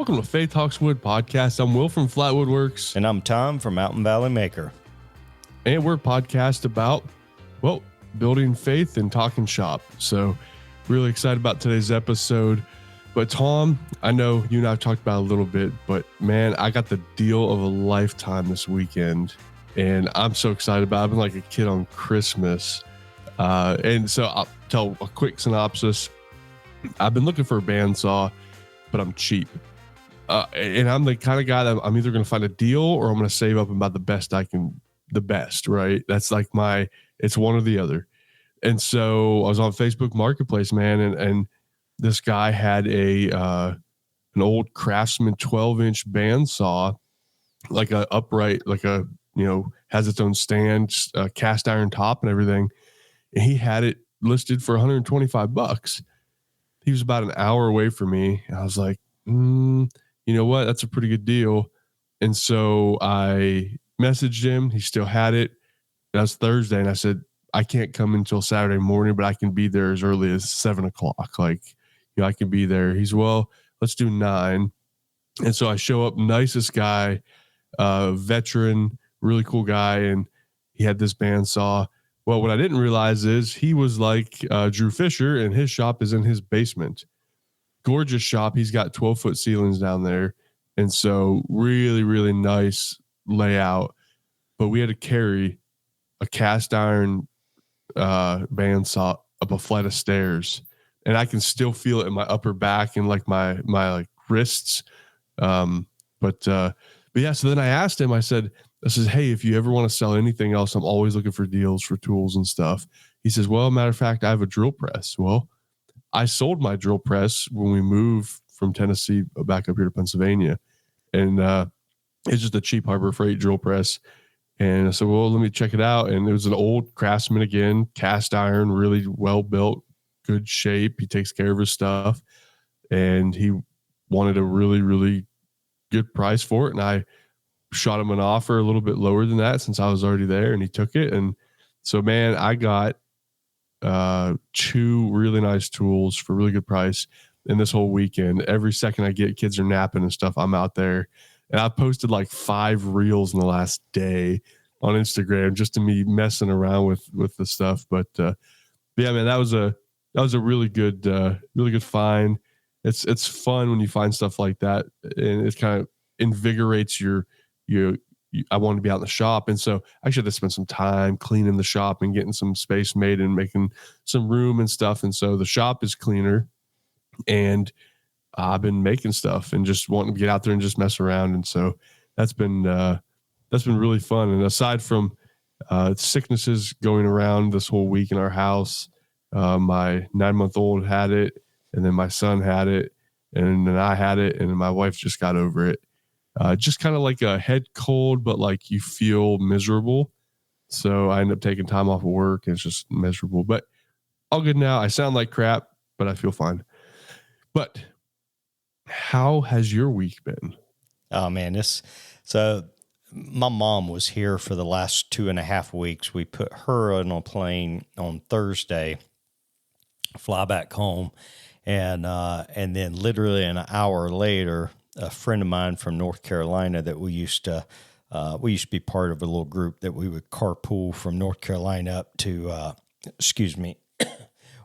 Welcome to Faith Talks Wood podcast. I'm Will from Flatwood Works. And I'm Tom from Mountain Valley Maker. And we're a podcast about, well, building faith and talking shop. So really excited about today's episode. But Tom, I know you and I have talked about it a little bit, but man, I got the deal of a lifetime this weekend. And I'm so excited about it. I've been like a kid on Christmas. And so I'll tell a quick synopsis. I've been looking for a bandsaw, but I'm cheap. And I'm the kind of guy that I'm either going to find a deal or I'm going to save up about the best, right? That's like it's one or the other. And so I was on Facebook Marketplace, man, and this guy had an old Craftsman 12-inch bandsaw, like a upright, has its own stand, cast iron top and everything. And he had it listed for $125. He was about an hour away from me. And I was like, you know what? That's a pretty good deal. And so I messaged him. He still had it. That was Thursday. And I said, I can't come until Saturday morning, but I can be there as early as 7:00. I can be there. He's, well, let's do 9. And so I show up, nicest guy, veteran, really cool guy. And he had this bandsaw. Well, what I didn't realize is he was like Drew Fisher, and his shop is in his basement. Gorgeous shop. He's got 12-foot ceilings down there. And so really, really nice layout. But we had to carry a cast iron bandsaw up a flight of stairs. And I can still feel it in my upper back and like my wrists. But yeah, so then I asked him, I said, hey, if you ever want to sell anything else, I'm always looking for deals for tools and stuff. He says, well, matter of fact, I have a drill press. Well, I sold my drill press when we moved from Tennessee back up here to Pennsylvania. And it's just a cheap Harbor Freight drill press. And I said, well, let me check it out. And it was an old Craftsman again, cast iron, really well built, good shape. He takes care of his stuff. And he wanted a really, really good price for it. And I shot him an offer a little bit lower than that since I was already there, and he took it. And so, man, I got 2 really nice tools for a really good price. And this whole weekend, every second I get, kids are napping and stuff, I'm out there. And I posted like 5 reels in the last day on Instagram just to me messing around with the stuff. But yeah, man, that was a really good find. It's fun when you find stuff like that, and it kind of invigorates I want to be out in the shop. And so I should have spent some time cleaning the shop and getting some space made and making some room and stuff. And so the shop is cleaner, and I've been making stuff and just wanting to get out there and just mess around. And so that's been really fun. And aside from sicknesses going around this whole week in our house, my 9-month-old had it, and then my son had it, and then I had it, and then my wife just got over it. Just kind of like a head cold, but like you feel miserable. So I end up taking time off of work, and it's just miserable. But all good now. I sound like crap, but I feel fine. But how has your week been? Oh, man. So my mom was here for the last 2.5 weeks. We put her on a plane on Thursday, fly back home. And then literally an hour later, a friend of mine from North Carolina that we used to be part of a little group that we would carpool from North Carolina up to,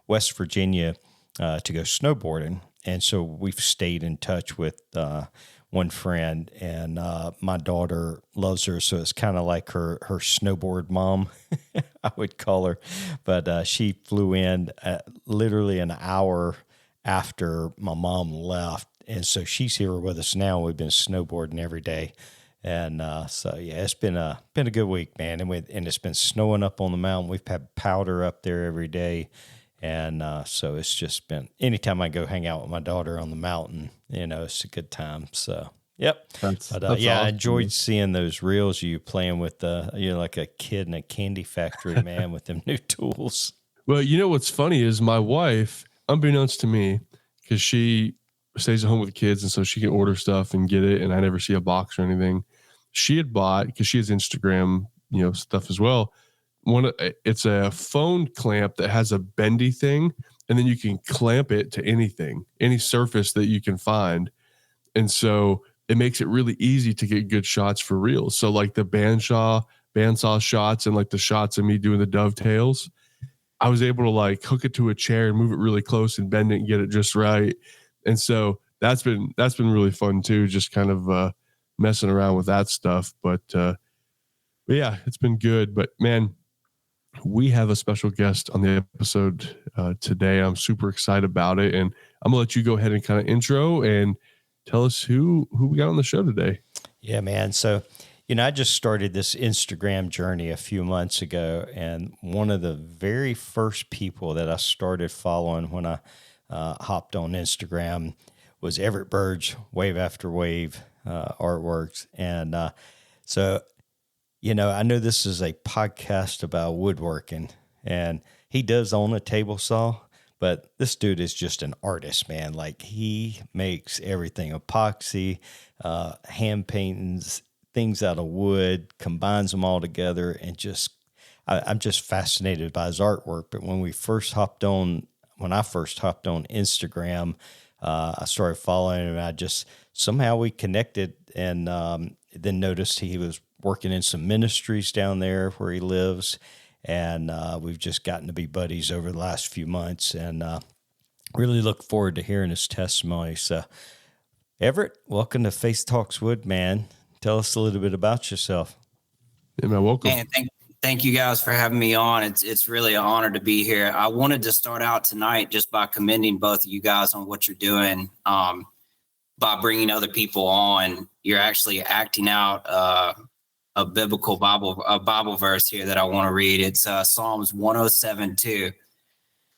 West Virginia to go snowboarding. And so we've stayed in touch with one friend, and my daughter loves her, so it's kind of like her snowboard mom, I would call her. But she flew in literally an hour after my mom left. And so she's here with us now. We've been snowboarding every day. And so, yeah, it's been a good week, man. And it's been snowing up on the mountain. We've had powder up there every day. And so it's just been, anytime I go hang out with my daughter on the mountain, it's a good time. So, yep. That's yeah, awesome. I enjoyed seeing those reels you playing with, like a kid in a candy factory, man, with them new tools. Well, what's funny is my wife, unbeknownst to me, because she stays at home with the kids, and so she can order stuff and get it, and I never see a box or anything. She had bought, because she has Instagram, stuff as well. It's a phone clamp that has a bendy thing, and then you can clamp it to anything, any surface that you can find. And so it makes it really easy to get good shots for reels. So like the bandsaw shots and like the shots of me doing the dovetails, I was able to like hook it to a chair and move it really close and bend it and get it just right. And so that's been really fun too, just kind of messing around with that stuff. But yeah, it's been good. But man, we have a special guest on the episode today. I'm super excited about it, and I'm gonna let you go ahead and kind of intro and tell us who we got on the show today. Yeah, man. So, I just started this Instagram journey a few months ago, and one of the very first people that I started following when I hopped on Instagram was Everett Burge, Wave After Wave Artworks. And so, I know this is a podcast about woodworking, and he does own a table saw, but this dude is just an artist, man. Like, he makes everything epoxy, hand paintings, things out of wood, combines them all together, and I'm just fascinated by his artwork. But when I first hopped on Instagram, I started following him, and somehow we connected, and then noticed he was working in some ministries down there where he lives. And we've just gotten to be buddies over the last few months, and really look forward to hearing his testimony. So, Everett, welcome to Faith Talks Wood, man. Tell us a little bit about yourself. Yeah, man, welcome. Man, thank you guys for having me on. It's really an honor to be here. I wanted to start out tonight just by commending both of you guys on what you're doing. By bringing other people on, you're actually acting out a biblical Bible verse here that I want to read. It's Psalms 107:2. It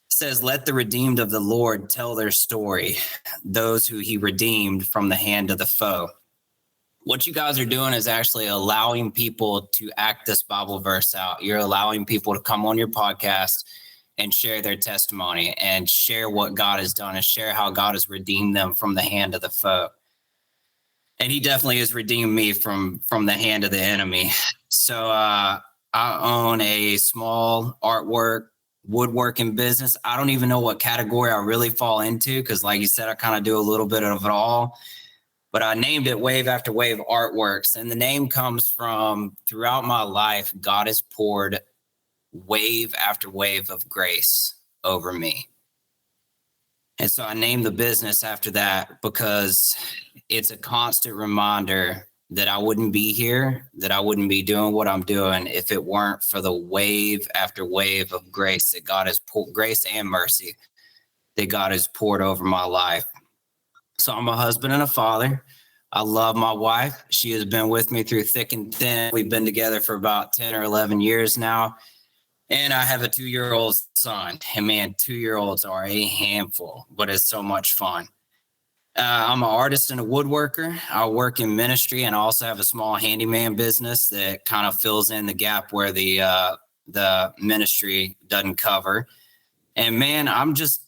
says, "Let the redeemed of the Lord tell their story, those who he redeemed from the hand of the foe." What you guys are doing is actually allowing people to act this Bible verse out. You're allowing people to come on your podcast and share their testimony and share what God has done and share how God has redeemed them from the hand of the foe. And he definitely has redeemed me from the hand of the enemy. So I own a small woodworking business. I don't even know what category I really fall into, because like you said, I kind of do a little bit of it all. But I named it Wave After Wave Artworks. And the name comes from, throughout my life, God has poured wave after wave of grace over me. And so I named the business after that, because it's a constant reminder that I wouldn't be here, that I wouldn't be doing what I'm doing if it weren't for the wave after wave of grace that God has poured, grace and mercy that God has poured over my life. So I'm a husband and a father. I love my wife. She has been with me through thick and thin. We've been together for about 10 or 11 years now. And I have a 2-year-old son. And man, 2-year-olds are a handful, but it's so much fun. I'm an artist and a woodworker. I work in ministry, and I also have a small handyman business that kind of fills in the gap where the ministry doesn't cover. And man, I'm just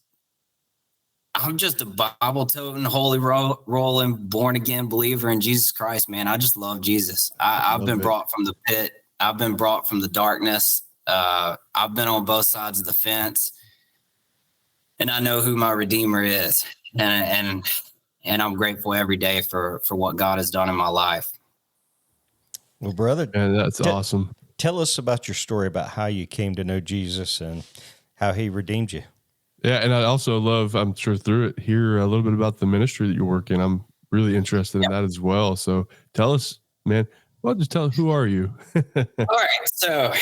a Bible-toting, holy rolling, born-again believer in Jesus Christ, man. I just love Jesus. I've been brought from the pit. I've been brought from the darkness. I've been on both sides of the fence, and I know who my Redeemer is. And I'm grateful every day for what God has done in my life. Well, brother, and that's awesome. Tell us about your story about how you came to know Jesus and how he redeemed you. Yeah, and I also love, I'm sure through it, hear a little bit about the ministry that you work in. I'm really interested in that as well. So tell us, man. Well, just tell us, who are you? All right, so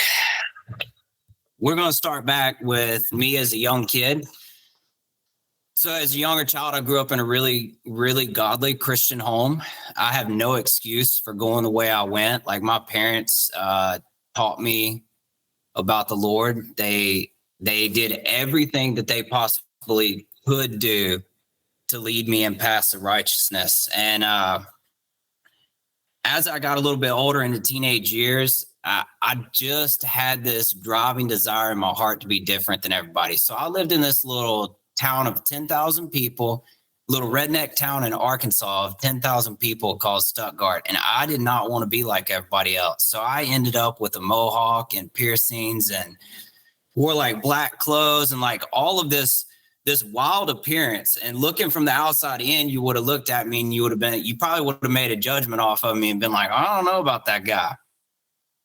we're going to start back with me as a young kid. So as a younger child, I grew up in a really, really godly Christian home. I have no excuse for going the way I went. Like, my parents taught me about the Lord. They did everything that they possibly could do to lead me in paths of righteousness. And as I got a little bit older into teenage years, I just had this driving desire in my heart to be different than everybody. So I lived in this little town of 10,000 people, little redneck town in Arkansas of 10,000 people called Stuttgart. And I did not want to be like everybody else. So I ended up with a mohawk and piercings and wore like black clothes and like all of this this wild appearance, and looking from the outside in, you would have looked at me and you probably would have made a judgment off of me and been like, I don't know about that guy.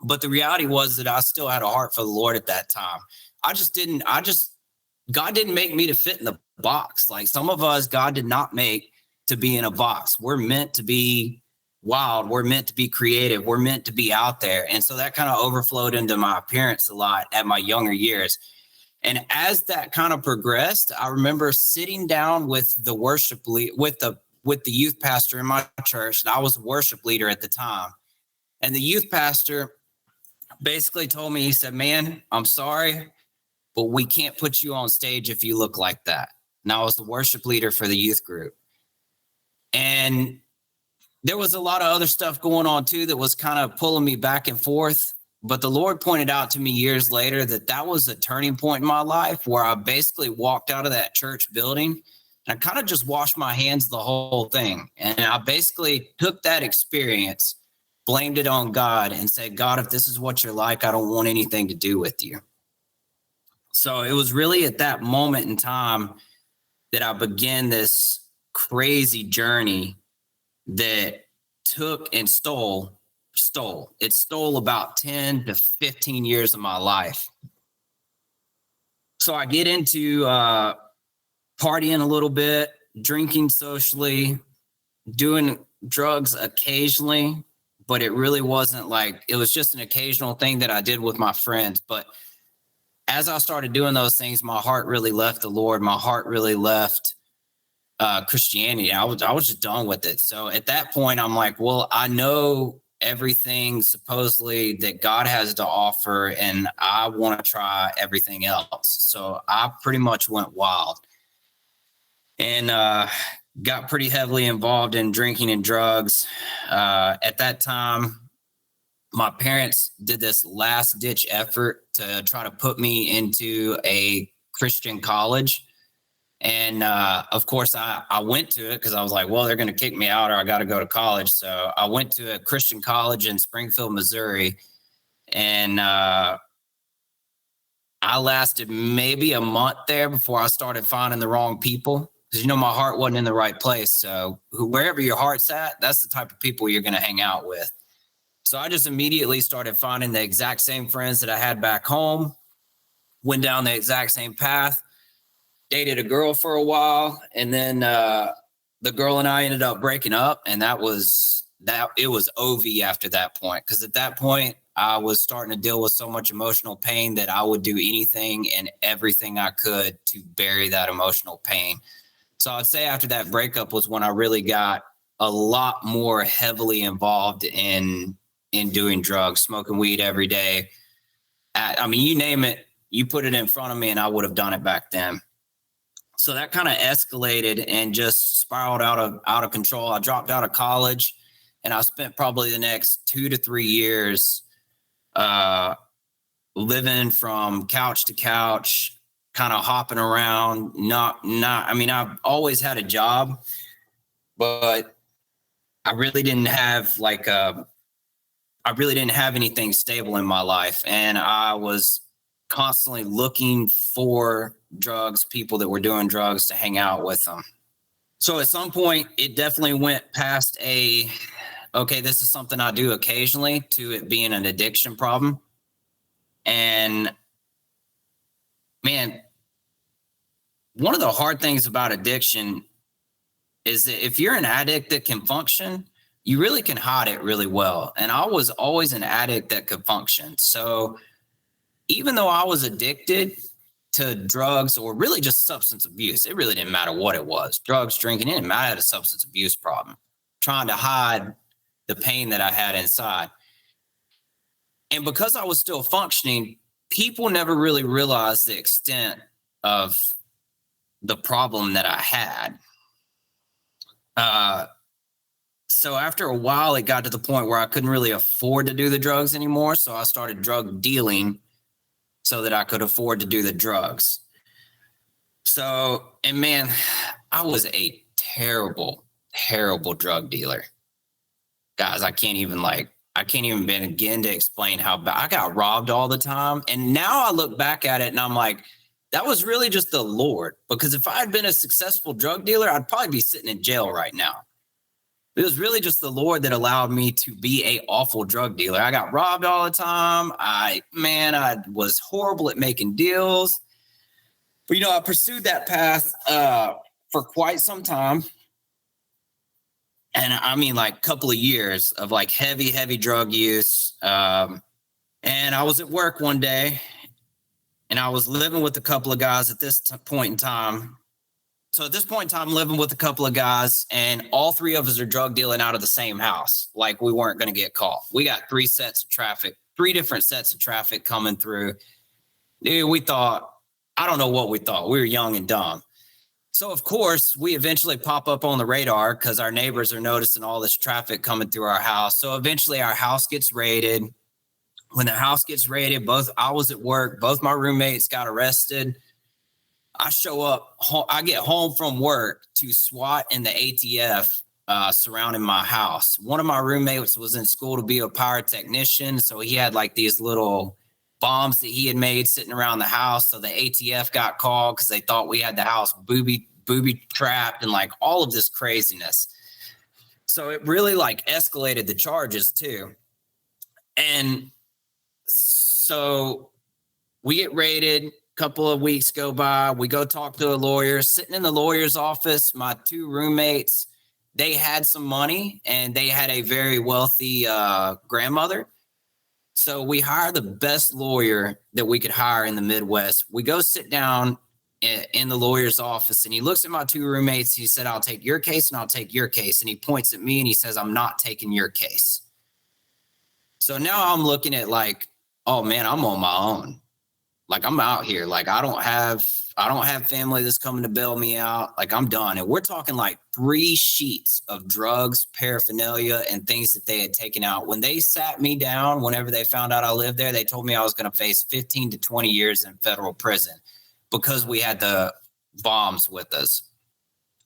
But the reality was that I still had a heart for the Lord at that time. God didn't make me to fit in the box. Like some of us, God did not make to be in a box. We're meant to be wild. We're meant to be creative. We're meant to be out there. And so that kind of overflowed into my appearance a lot at my younger years. And as that kind of progressed, I remember sitting down with the worship lead, with the youth pastor in my church. And I was a worship leader at the time. And the youth pastor basically told me, he said, man, I'm sorry, but we can't put you on stage if you look like that. And I was the worship leader for the youth group. And there was a lot of other stuff going on too that was kind of pulling me back and forth. But the Lord pointed out to me years later that was a turning point in my life where I basically walked out of that church building and I kind of just washed my hands of the whole thing. And I basically took that experience, blamed it on God, and said, God, if this is what you're like, I don't want anything to do with you. So it was really at that moment in time that I began this crazy journey that took and stole. It stole about 10 to 15 years of my life. So I get into partying a little bit, drinking socially, doing drugs occasionally, but it really wasn't like, it was just an occasional thing that I did with my friends. But as I started doing those things, my heart really left the Lord. My heart really left Christianity. I was just done with it. So at that point, I'm like, well, I know everything supposedly that God has to offer, and I want to try everything else. So I pretty much went wild and got pretty heavily involved in drinking and drugs. At that time, my parents did this last ditch effort to try to put me into a Christian college. And of course, I went to it because I was like, well, they're going to kick me out or I got to go to college. So I went to a Christian college in Springfield, Missouri. And I lasted maybe a month there before I started finding the wrong people. Because, my heart wasn't in the right place. So wherever your heart's at, that's the type of people you're going to hang out with. So I just immediately started finding the exact same friends that I had back home, went down the exact same path, dated a girl for a while. And then the girl and I ended up breaking up. And it was OV after that point. Because at that point, I was starting to deal with so much emotional pain that I would do anything and everything I could to bury that emotional pain. So I'd say after that breakup was when I really got a lot more heavily involved in doing drugs, smoking weed every day. You name it, you put it in front of me and I would have done it back then. So that kind of escalated and just spiraled out of control. I dropped out of college and I spent probably the next 2 to 3 years living from couch to couch, kind of hopping around. I've always had a job, but I really didn't have anything stable in my life. And I was constantly looking for drugs, people that were doing drugs, to hang out with them. So at some point, it definitely went past okay, this is something I do occasionally, to it being an addiction problem. And man, one of the hard things about addiction is that if you're an addict that can function, you really can hide it really well. And I was always an addict that could function. So even though I was addicted to drugs, or really just substance abuse, it really didn't matter what it was. Drugs, drinking, it didn't matter. I had a substance abuse problem, trying to hide the pain that I had inside. And because I was still functioning, people never really realized the extent of the problem that I had. So after a while, it got to the point where I couldn't really afford to do the drugs anymore. So I started drug dealing so that I could afford to do the drugs. So, and man, I was a terrible, terrible drug dealer. Guys, I can't even begin to explain how bad. I got robbed all the time. And now I look back at it and I'm like, that was really just the Lord, because if I had been a successful drug dealer, I'd probably be sitting in jail right now. It was really just the Lord that allowed me to be a awful drug dealer. I got robbed all the time. I was horrible at making deals. But, I pursued that path for quite some time. And I mean, like a couple of years of like heavy drug use. And I was at work one day, and I was living with a couple of guys at this point in time. So at this point in time, living with a couple of guys, and all three of us are drug dealing out of the same house. Like we weren't going to get caught. We got three different sets of traffic coming through. Dude, we thought, I don't know what we thought. We were young and dumb. So of course, we eventually pop up on the radar because our neighbors are noticing all this traffic coming through our house. So eventually our house gets raided. When the house gets raided, I was at work, both my roommates got arrested. I show up, I get home from work to SWAT and the ATF surrounding my house. One of my roommates was in school to be a pyrotechnician, so he had like these little bombs that he had made sitting around the house. So the ATF got called because they thought we had the house booby trapped and like all of this craziness. So it really like escalated the charges too. And so we get raided. Couple of weeks go by, we go talk to a lawyer. Sitting in the lawyer's office, my two roommates, they had some money and they had a very wealthy grandmother. So we hire the best lawyer that we could hire in the Midwest. We go sit down in the lawyer's office, and he looks at my two roommates. He said, "I'll take your case and I'll take your case." And he points at me and he says, "I'm not taking your case." So now I'm looking at like, oh man, I'm on my own. Like I'm out here. Like I don't have family that's coming to bail me out. Like I'm done. And we're talking like 3 sheets of drugs, paraphernalia, and things that they had taken out. When they sat me down, whenever they found out I lived there, they told me I was going to face 15 to 20 years in federal prison because we had the bombs with us.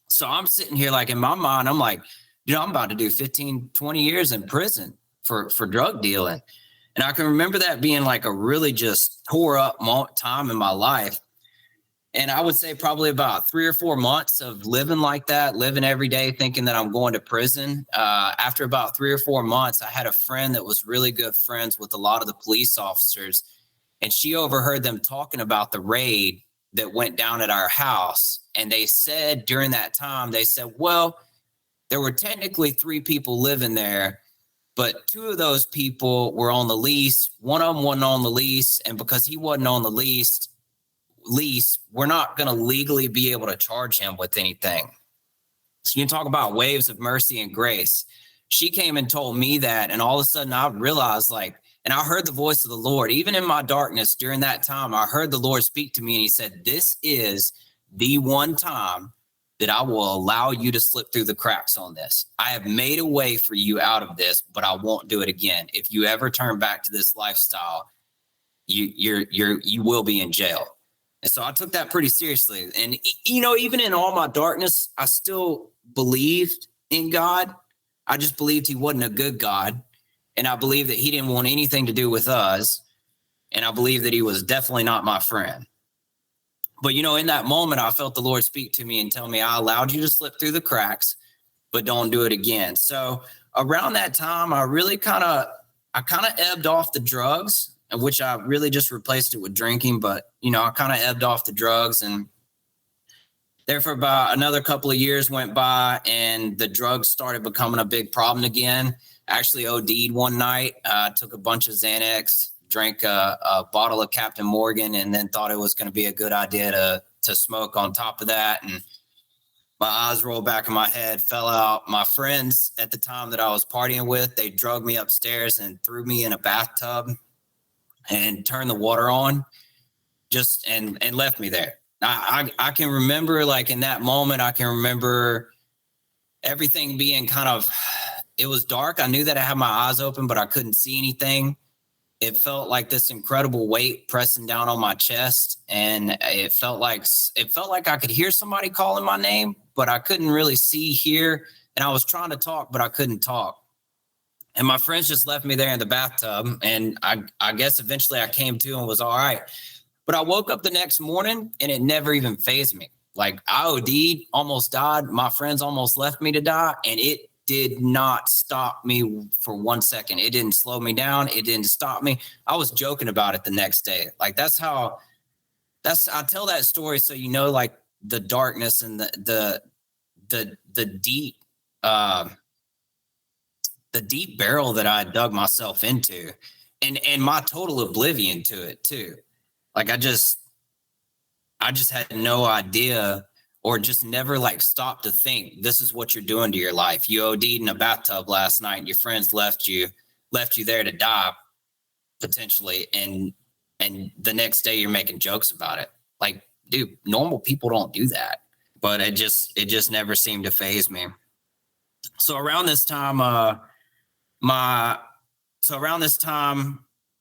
So I'm sitting here like in my mind, I'm like, I'm about to do 15, 20 years in prison for drug dealing. And I can remember that being like a really just tore up time in my life. And I would say probably about 3 or 4 months of living like that, living every day thinking that I'm going to prison. After about 3 or 4 months, I had a friend that was really good friends with a lot of the police officers. And she overheard them talking about the raid that went down at our house. And they said during that time, they said, well, there were technically 3 people living there, but 2 of those people were on the lease. One of them wasn't on the lease. And because he wasn't on the lease, we're not going to legally be able to charge him with anything. So you talk about waves of mercy and grace. She came and told me that. And all of a sudden I realized and I heard the voice of the Lord, even in my darkness during that time, I heard the Lord speak to me and he said, this is the one time that I will allow you to slip through the cracks on this. I have made a way for you out of this, but I won't do it again. If you ever turn back to this lifestyle, you will be in jail. And so I took that pretty seriously. And, even in all my darkness, I still believed in God. I just believed he wasn't a good God. And I believed that he didn't want anything to do with us. And I believed that he was definitely not my friend. But, in that moment, I felt the Lord speak to me and tell me, I allowed you to slip through the cracks, but don't do it again. So around that time, I really kind of ebbed off the drugs, which I really just replaced it with drinking. But, I kind of ebbed off the drugs, and there for about another couple of years went by, and the drugs started becoming a big problem again. I actually OD'd one night, took a bunch of Xanax, drank a bottle of Captain Morgan, and then thought it was going to be a good idea to smoke on top of that. And my eyes rolled back in my head, fell out. My friends at the time that I was partying with, they drugged me upstairs and threw me in a bathtub and turned the water on and left me there. I can remember, like, in that moment, I can remember everything being it was dark. I knew that I had my eyes open, but I couldn't see anything. It felt like this incredible weight pressing down on my chest. And it felt like I could hear somebody calling my name, but I couldn't really hear. And I was trying to talk, but I couldn't talk. And my friends just left me there in the bathtub. And I guess eventually I came to and was all right. But I woke up the next morning and it never even fazed me. Like I OD'd, almost died. My friends almost left me to die. And it did not stop me for 1 second. It didn't slow me down. It didn't stop me. I was joking about it the next day. Like I tell that story so like the darkness and the deep the deep barrel that I dug myself into, and my total oblivion to it too. Like I just had no idea, or just never like stopped to think this is what you're doing to your life. You OD'd in a bathtub last night and your friends left you there to die potentially. And the next day you're making jokes about it. Like, dude, normal people don't do that, but it just never seemed to faze me. So around this time,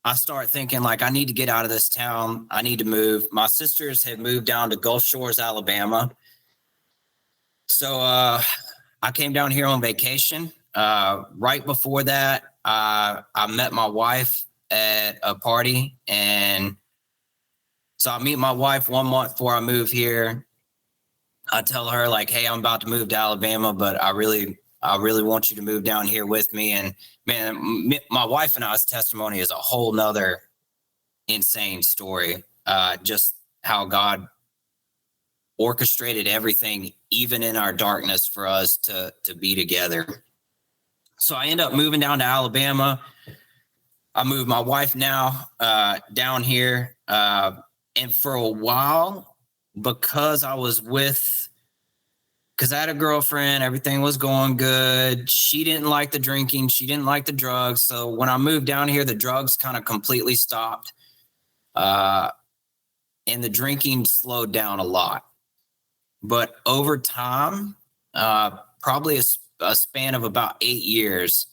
I start thinking like, I need to get out of this town. I need to move. My sisters had moved down to Gulf Shores, Alabama. So I came down here on vacation. Right before that, I met my wife at a party. And so I meet my wife 1 month before I move here. I tell her like, hey, I'm about to move to Alabama, but I really want you to move down here with me. And man, my wife and I's testimony is a whole nother insane story. Just how God orchestrated everything, even in our darkness, for us to be together. So I end up moving down to Alabama. I moved my wife now down here. And for a while, because I had a girlfriend, everything was going good. She didn't like the drinking. She didn't like the drugs. So when I moved down here, the drugs kind of completely stopped. And the drinking slowed down a lot. But over time, probably a span of about 8 years,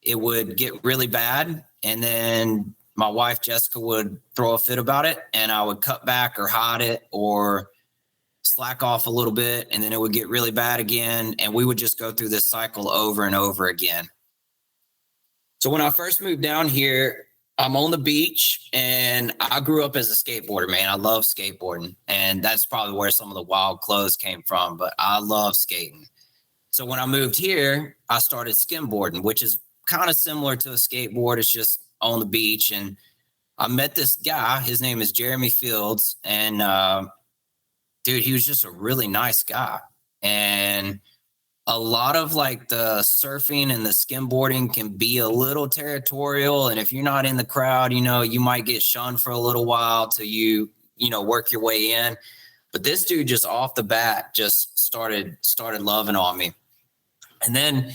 it would get really bad. And then my wife, Jessica, would throw a fit about it, and I would cut back or hide it or slack off a little bit, and then it would get really bad again. And we would just go through this cycle over and over again. So when I first moved down here, I'm on the beach, and I grew up as a skateboarder, man. I love skateboarding, and that's probably where some of the wild clothes came from, but I love skating. So when I moved here, I started skimboarding, which is kind of similar to a skateboard. It's just on the beach. And I met this guy. His name is Jeremy Fields. And dude, he was just a really nice guy. And a lot of like the surfing and the skimboarding can be a little territorial. And if you're not in the crowd, you might get shunned for a little while till you work your way in. But this dude just off the bat just started loving on me. And then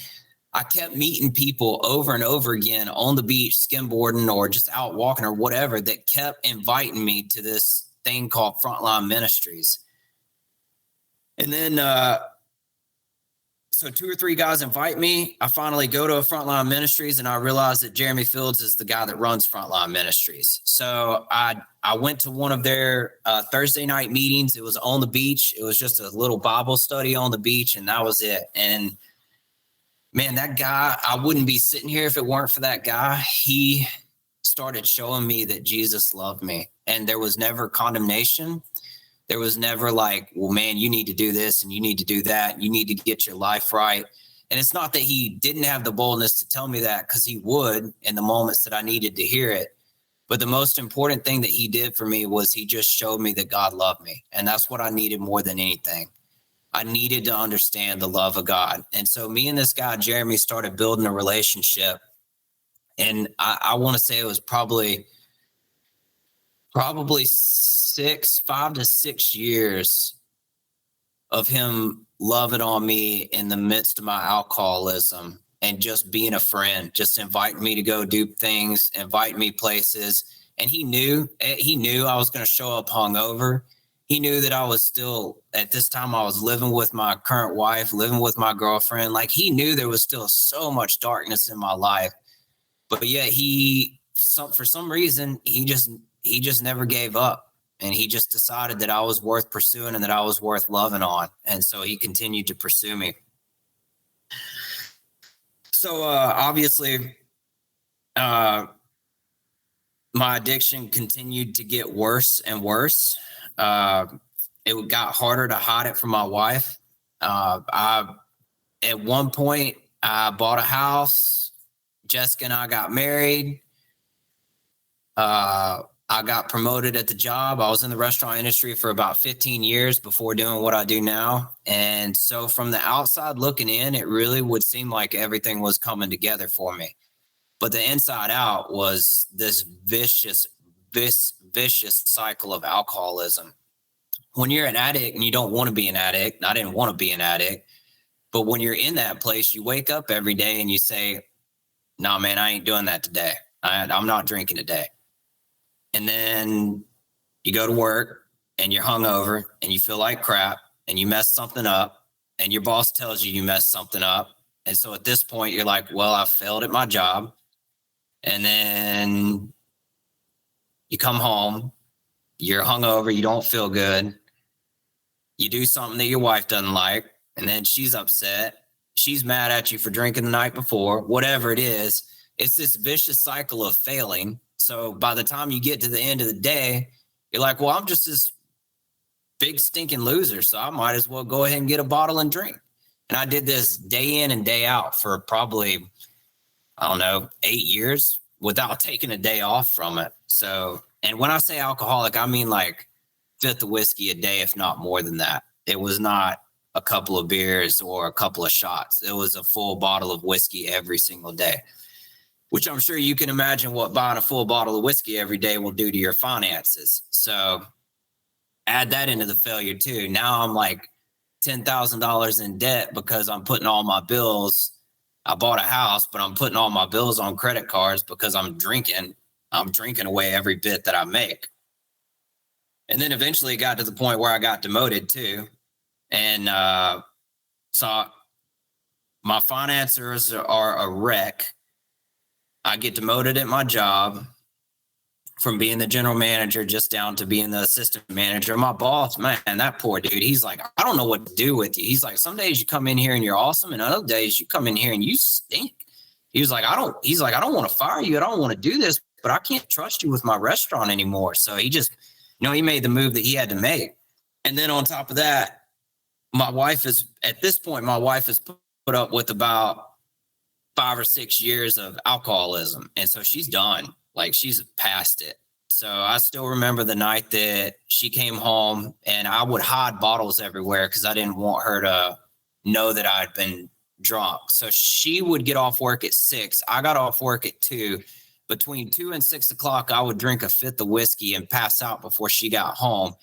I kept meeting people over and over again on the beach, skimboarding or just out walking or whatever, that kept inviting me to this thing called Frontline Ministries. And then, so 2 or 3 guys invite me. I finally go to a Frontline Ministries, and I realize that Jeremy Fields is the guy that runs Frontline Ministries. So I went to one of their Thursday night meetings. It was on the beach. It was just a little Bible study on the beach, and that was it. And man, that guy, I wouldn't be sitting here if it weren't for that guy. He started showing me that Jesus loved me, and there was never condemnation. There was never like, well, man, you need to do this and you need to do that. You need to get your life right. And it's not that he didn't have the boldness to tell me that, because he would in the moments that I needed to hear it. But the most important thing that he did for me was he just showed me that God loved me. And that's what I needed more than anything. I needed to understand the love of God. And so me and this guy, Jeremy, started building a relationship. And I want to say it was probably 5 to 6 years of him loving on me in the midst of my alcoholism, and just being a friend, just inviting me to go do things, invite me places. And he knew I was going to show up hungover. He knew that I was still, at this time, I was living with my current wife, living with my girlfriend. Like, he knew there was still so much darkness in my life. But yeah, for some reason, he just never gave up. And he just decided that I was worth pursuing and that I was worth loving on. And so he continued to pursue me. So obviously, my addiction continued to get worse and worse. It got harder to hide it from my wife. At one point, I bought a house. Jessica and I got married. I got promoted at the job. I was in the restaurant industry for about 15 years before doing what I do now. And so from the outside looking in, it really would seem like everything was coming together for me. But the inside out was this vicious cycle of alcoholism. When you're an addict and you don't want to be an addict, I didn't want to be an addict. But when you're in that place, you wake up every day and you say, "No, man, I ain't doing that today. I'm not drinking today." And then you go to work and you're hungover and you feel like crap and you mess something up and your boss tells you messed something up. And so at this point, you're like, well, I failed at my job. And then you come home, you're hungover, you don't feel good. You do something that your wife doesn't like, and then she's upset. She's mad at you for drinking the night before, whatever it is. It's this vicious cycle of failing. So by the time you get to the end of the day, you're like, well, I'm just this big stinking loser, so I might as well go ahead and get a bottle and drink. And I did this day in and day out for probably, 8 years without taking a day off from it. So, and when I say alcoholic, I mean like fifth of whiskey a day, if not more than that. It was not a couple of beers or a couple of shots. It was a full bottle of whiskey every single day, which I'm sure you can imagine what buying a full bottle of whiskey every day will do to your finances. So add that into the failure too. Now I'm like $10,000 in debt because I'm putting all my bills. I bought a house, but I'm putting all my bills on credit cards because I'm drinking. I'm drinking away every bit that I make. And then eventually it got to the point where I got demoted too. And so my finances are a wreck. I get demoted at my job from being the general manager just down to being the assistant manager. My boss, man, that poor dude, he's like, I don't know what to do with you. He's like, some days you come in here and you're awesome, and other days you come in here and you stink. He's like, I don't want to fire you. I don't want to do this, but I can't trust you with my restaurant anymore. So he just, he made the move that he had to make. And then on top of that, at this point, my wife has put up with about 5 or 6 years of alcoholism. And so she's done. Like, she's past it. So I still remember the night that she came home, and I would hide bottles everywhere because I didn't want her to know that I'd been drunk. So she would get off work at 6. I got off work at 2. Between 2 and 6 o'clock, I would drink a fifth of whiskey and pass out before she got home.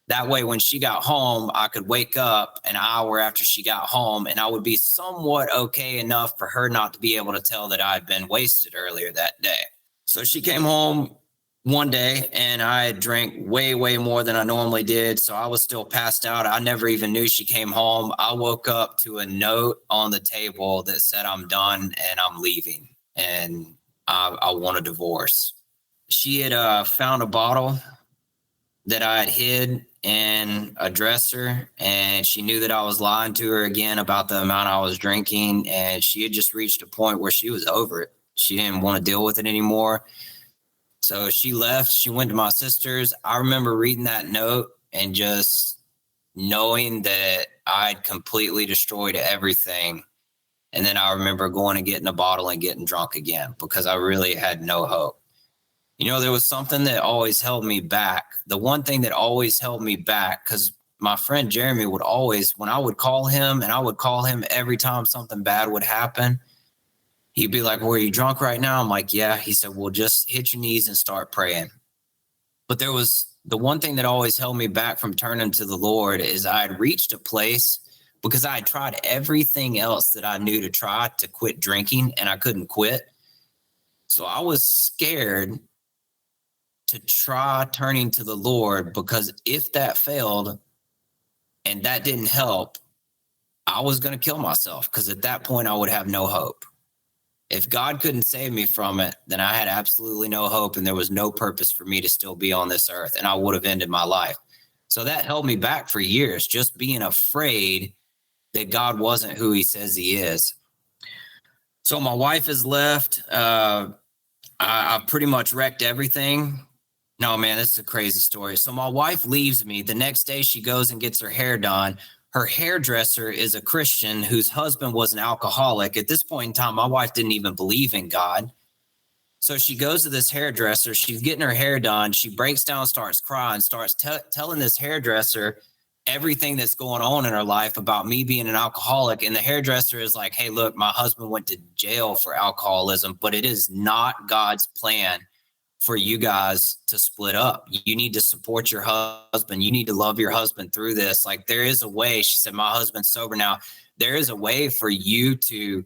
That way, when she got home, I could wake up an hour after she got home, and I would be somewhat okay enough for her not to be able to tell that I'd been wasted earlier that day. So she came home one day, and I drank way, way more than I normally did. So I was still passed out. I never even knew she came home. I woke up to a note on the table that said, "I'm done and I'm leaving, and I want a divorce." She had found a bottle that I had hid in a dresser, and she knew that I was lying to her again about the amount I was drinking, and she had just reached a point where she was over it. She didn't want to deal with it anymore. So she left. She went to my sister's. I remember reading that note and just knowing that I'd completely destroyed everything. And then I remember going and getting a bottle and getting drunk again because I really had no hope. There was something that always held me back. The one thing that always held me back, because my friend Jeremy would always, when I would call him, and I would call him every time something bad would happen, he'd be like, "Well, are you drunk right now?" I'm like, "Yeah." He said, "Well, just hit your knees and start praying." But there was the one thing that always held me back from turning to the Lord is I had reached a place because I had tried everything else that I knew to try to quit drinking, and I couldn't quit. So I was scared to try turning to the Lord, because if that failed and that didn't help, I was going to kill myself, because at that point I would have no hope. If God couldn't save me from it, then I had absolutely no hope, and there was no purpose for me to still be on this earth, and I would have ended my life. So that held me back for years, just being afraid that God wasn't who he says he is. So my wife has left. I I pretty much wrecked everything. No, man, this is a crazy story. So my wife leaves me. The next day she goes and gets her hair done. Her hairdresser is a Christian whose husband was an alcoholic. At this point in time, my wife didn't even believe in God. So she goes to this hairdresser. She's getting her hair done. She breaks down, starts crying, starts telling this hairdresser everything that's going on in her life about me being an alcoholic. And the hairdresser is like, hey, look, my husband went to jail for alcoholism, but it is not God's plan for you guys to split up. You need to support your husband. You need to love your husband through this. Like, there is a way. She said, my husband's sober now. There is a way for you to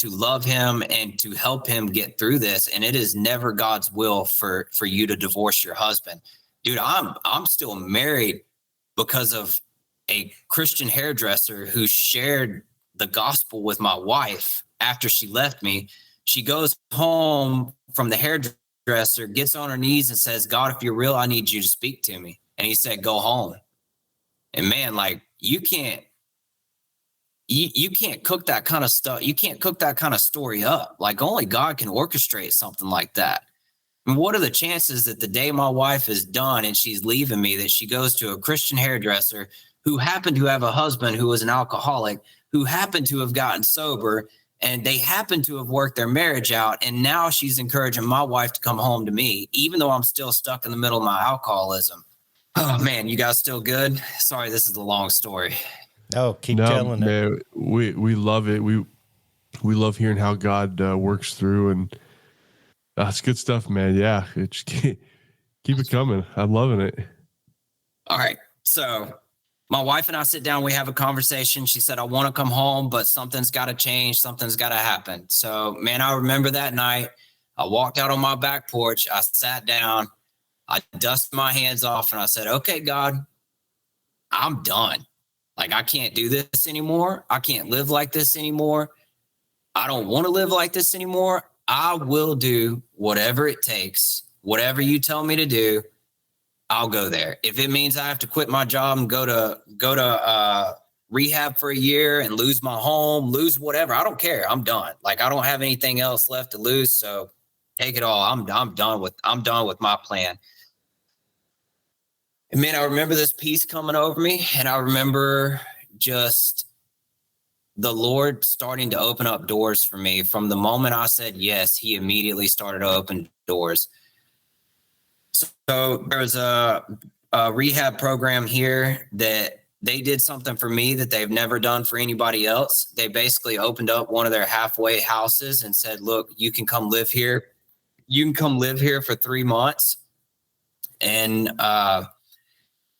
love him and to help him get through this. And it is never God's will for you to divorce your husband. Dude, I'm still married because of a Christian hairdresser who shared the gospel with my wife after she left me. She goes home from the hairdresser, gets on her knees and says, God, if you're real, I need you to speak to me. And he said, go home. And man, like, you can't cook that kind of stuff. You can't cook that kind of story up. Like, only God can orchestrate something like that. And what are the chances that the day my wife is done and she's leaving me, that she goes to a Christian hairdresser who happened to have a husband who was an alcoholic, who happened to have gotten sober, and they happened to have worked their marriage out. And now she's encouraging my wife to come home to me, even though I'm still stuck in the middle of my alcoholism. Oh man, you guys still good? Sorry, this is a long story. Oh, keep telling man, it. We love it. We love hearing how God works through, and that's good stuff, man. Yeah, keep it coming. I'm loving it. All right. So my wife and I sit down, we have a conversation. She said, I want to come home, but something's got to change. Something's got to happen. So, man, I remember that night. I walked out on my back porch. I sat down. I dusted my hands off and I said, okay, God, I'm done. Like, I can't do this anymore. I can't live like this anymore. I don't want to live like this anymore. I will do whatever it takes. Whatever you tell me to do, I'll go there. If it means I have to quit my job and go to rehab for a year and lose my home, lose whatever, I don't care. I'm done. Like, I don't have anything else left to lose. So take it all. I'm done with my plan. And man, I remember this peace coming over me, and I remember just the Lord starting to open up doors for me. From the moment I said yes, he immediately started to open doors. So there was a rehab program here that they did something for me that they've never done for anybody else. They basically opened up one of their halfway houses and said, look, you can come live here. You can come live here for 3 months, and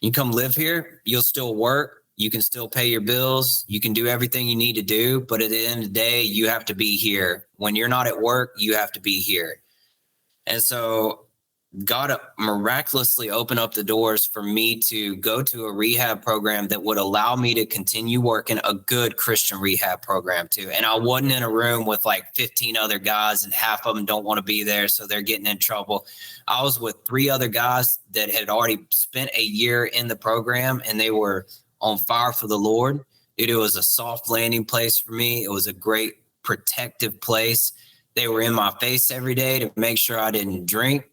you come live here. You'll still work. You can still pay your bills. You can do everything you need to do. But at the end of the day, you have to be here. When you're not at work, you have to be here. And so God miraculously opened up the doors for me to go to a rehab program that would allow me to continue working, a good Christian rehab program too. And I wasn't in a room with like 15 other guys, and half of them don't want to be there, so they're getting in trouble. I was with 3 other guys that had already spent a year in the program, and they were on fire for the Lord. It was a soft landing place for me. It was a great protective place. They were in my face every day to make sure I didn't drink.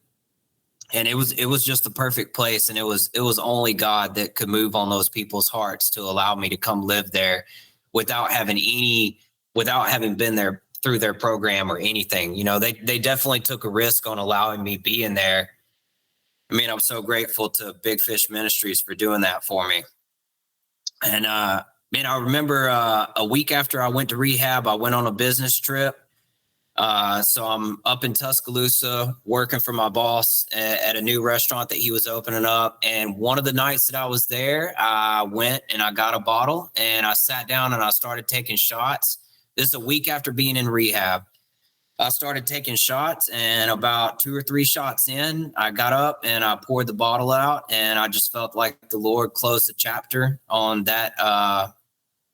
And it was just the perfect place. And it was only God that could move on those people's hearts to allow me to come live there without having been there through their program or anything. You know, they definitely took a risk on allowing me being there. I mean, I'm so grateful to Big Fish Ministries for doing that for me. And, man, I remember a week after I went to rehab, I went on a business trip. So I'm up in Tuscaloosa working for my boss at a new restaurant that he was opening up. And one of the nights that I was there, I went and I got a bottle and I sat down and I started taking shots. This is a week after being in rehab. I started taking shots, and about 2 or 3 shots in, I got up and I poured the bottle out, and I just felt like the Lord closed the chapter on that,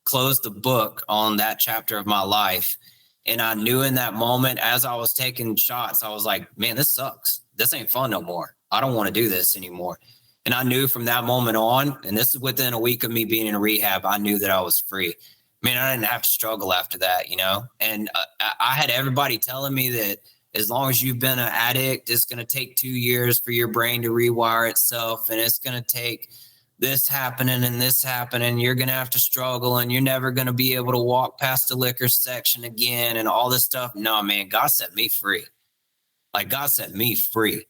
closed the book on that chapter of my life. And I knew in that moment, as I was taking shots, I was like, man, this sucks. This ain't fun no more. I don't want to do this anymore. And I knew from that moment on, and this is within a week of me being in rehab, I knew that I was free. Man, I didn't have to struggle after that, you know? And I had everybody telling me that As long as you've been an addict, it's going to take 2 years for your brain to rewire itself. And it's going to take this happening and this happening. You're going to have to struggle and you're never going to be able to walk past the liquor section again and all this stuff. No, man, God set me free. Like God set me free.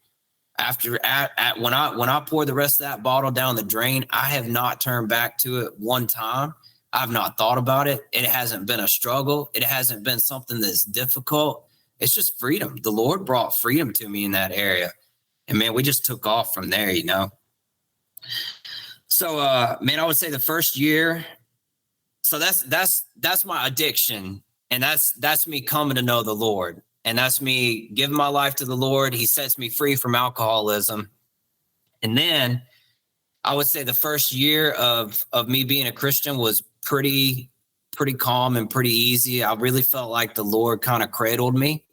When I poured the rest of that bottle down the drain, I have not turned back to it one time. I've not thought about it. It hasn't been a struggle. It hasn't been something that's difficult. It's just freedom. The Lord brought freedom to me in that area. And man, we just took off from there, you know? So, man, I would say the first year. So that's my addiction. And that's me coming to know the Lord. And that's me giving my life to the Lord. He sets me free from alcoholism. And then I would say the first year of me being a Christian was pretty calm and pretty easy. I really felt like the Lord kind of cradled me.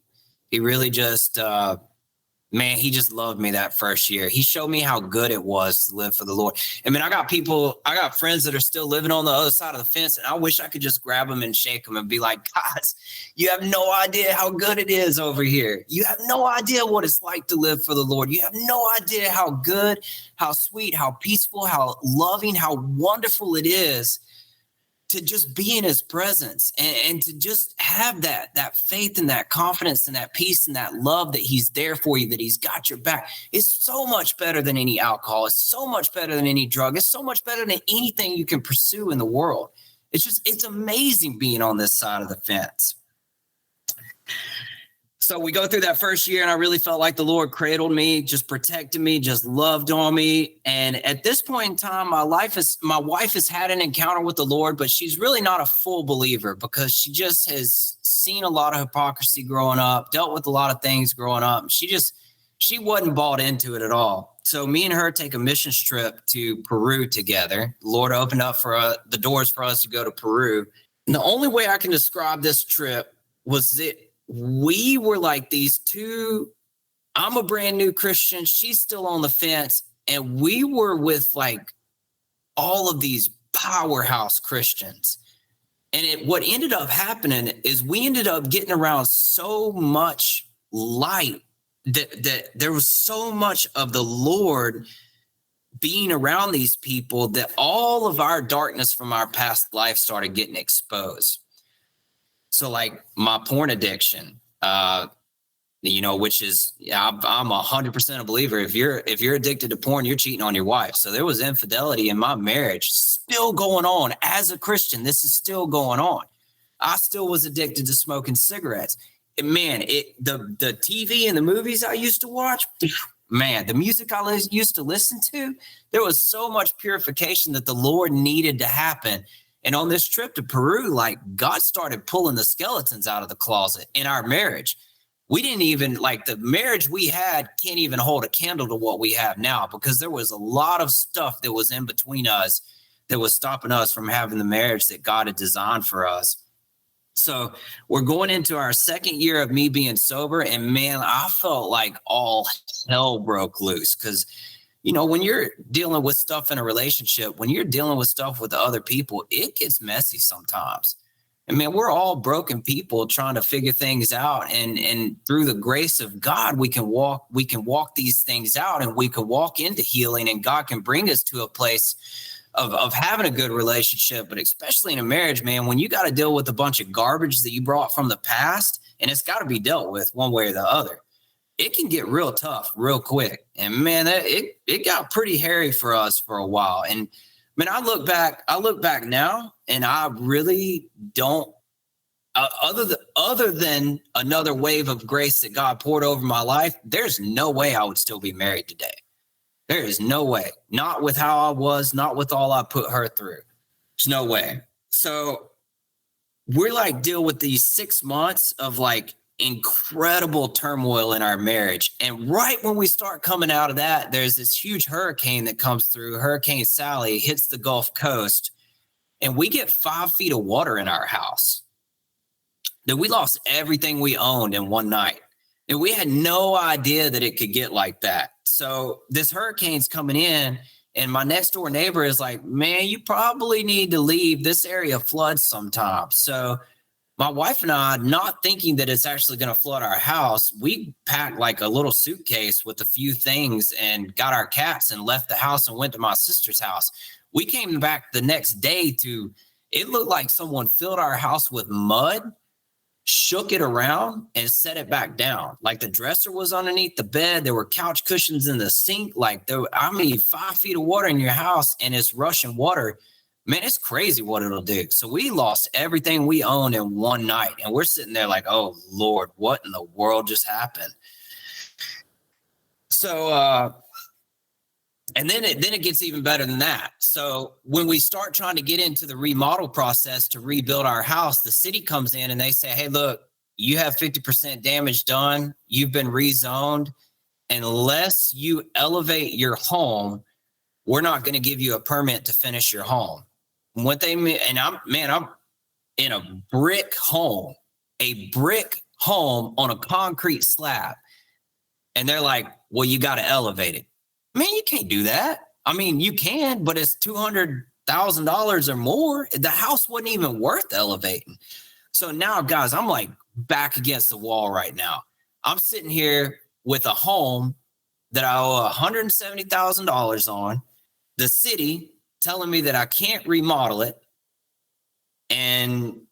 He really just, man, he just loved me that first year. He showed me how good it was to live for the Lord. I mean, I got friends that are still living on the other side of the fence, and I wish I could just grab them and shake them and be like, guys, you have no idea how good it is over here. You have no idea what it's like to live for the Lord. You have no idea how good, how sweet, how peaceful, how loving, how wonderful it is to just be in his presence and to just have that faith and that confidence and that peace and that love that he's there for you, that he's got your back. It's so much better than any alcohol. It's so much better than any drug. It's so much better than anything you can pursue in the world. It's amazing being on this side of the fence. So we go through that first year and I really felt like the Lord cradled me, just protected me, just loved on me. And at this point in time, my wife has had an encounter with the Lord, but she's really not a full believer because she just has seen a lot of hypocrisy growing up, dealt with a lot of things growing up. She wasn't bought into it at all. So me and her take a missions trip to Peru together. The Lord opened up for the doors for us to go to Peru. And the only way I can describe this trip was that we were like these two. I'm a brand new Christian. She's still on the fence. And we were with like all of these powerhouse Christians. And what ended up happening is we ended up getting around so much light that there was so much of the Lord being around these people that all of our darkness from our past life started getting exposed. So like my porn addiction, which is, I'm 100% a believer. If you're addicted to porn, you're cheating on your wife. So there was infidelity in my marriage still going on. As a Christian, this is still going on. I still was addicted to smoking cigarettes. And man, the TV and the movies I used to watch, man, the music I used to listen to, there was so much purification that the Lord needed to happen. And on this trip to Peru, like God started pulling the skeletons out of the closet in our marriage. We didn't even like the marriage we had can't even hold a candle to what we have now because there was a lot of stuff that was in between us that was stopping us from having the marriage that God had designed for us. So we're going into our second year of me being sober. And man, I felt like all hell broke loose because when you're dealing with stuff in a relationship, when you're dealing with stuff with other people, it gets messy sometimes. And man, we're all broken people trying to figure things out. And through the grace of God, we can walk these things out and we can walk into healing and God can bring us to a place of having a good relationship. But especially in a marriage, man, when you got to deal with a bunch of garbage that you brought from the past and it's got to be dealt with one way or the other. It can get real tough real quick. And man, it got pretty hairy for us for a while. And man, I look back now and I really don't, other than another wave of grace that God poured over my life, there's no way I would still be married today. There is no way, not with how I was, not with all I put her through. There's no way. So we're like deal with these 6 months of like incredible turmoil in our marriage. And right when we start coming out of that, there's this huge hurricane that comes through. Hurricane Sally hits the Gulf Coast and we get 5 feet of water in our house. That we lost everything we owned in one night. And we had no idea that it could get like that. So this hurricane's coming in and my next door neighbor is like, man, you probably need to leave. This area floods sometimes. So my wife and I, not thinking that it's actually going to flood our house, we packed like a little suitcase with a few things and got our cats and left the house and went to my sister's house. We came back the next day to, it looked like someone filled our house with mud, shook it around and set it back down. Like the dresser was underneath the bed. There were couch cushions in the sink. Like 5 feet of water in your house and it's rushing water. Man, it's crazy what it'll do. So we lost everything we owned in one night. And we're sitting there like, oh, Lord, what in the world just happened? So, and then it gets even better than that. So when we start trying to get into the remodel process to rebuild our house, the city comes in and they say, hey, look, you have 50% damage done. You've been rezoned. Unless you elevate your home, we're not going to give you a permit to finish your home. What they mean, and I'm in a brick home on a concrete slab. And they're like, well, you got to elevate it. Man, you can't do that. I mean, you can, but it's $200,000 or more. The house wasn't even worth elevating. So now, guys, I'm like back against the wall right now. I'm sitting here with a home that I owe $170,000 on. The city telling me that I can't remodel it, and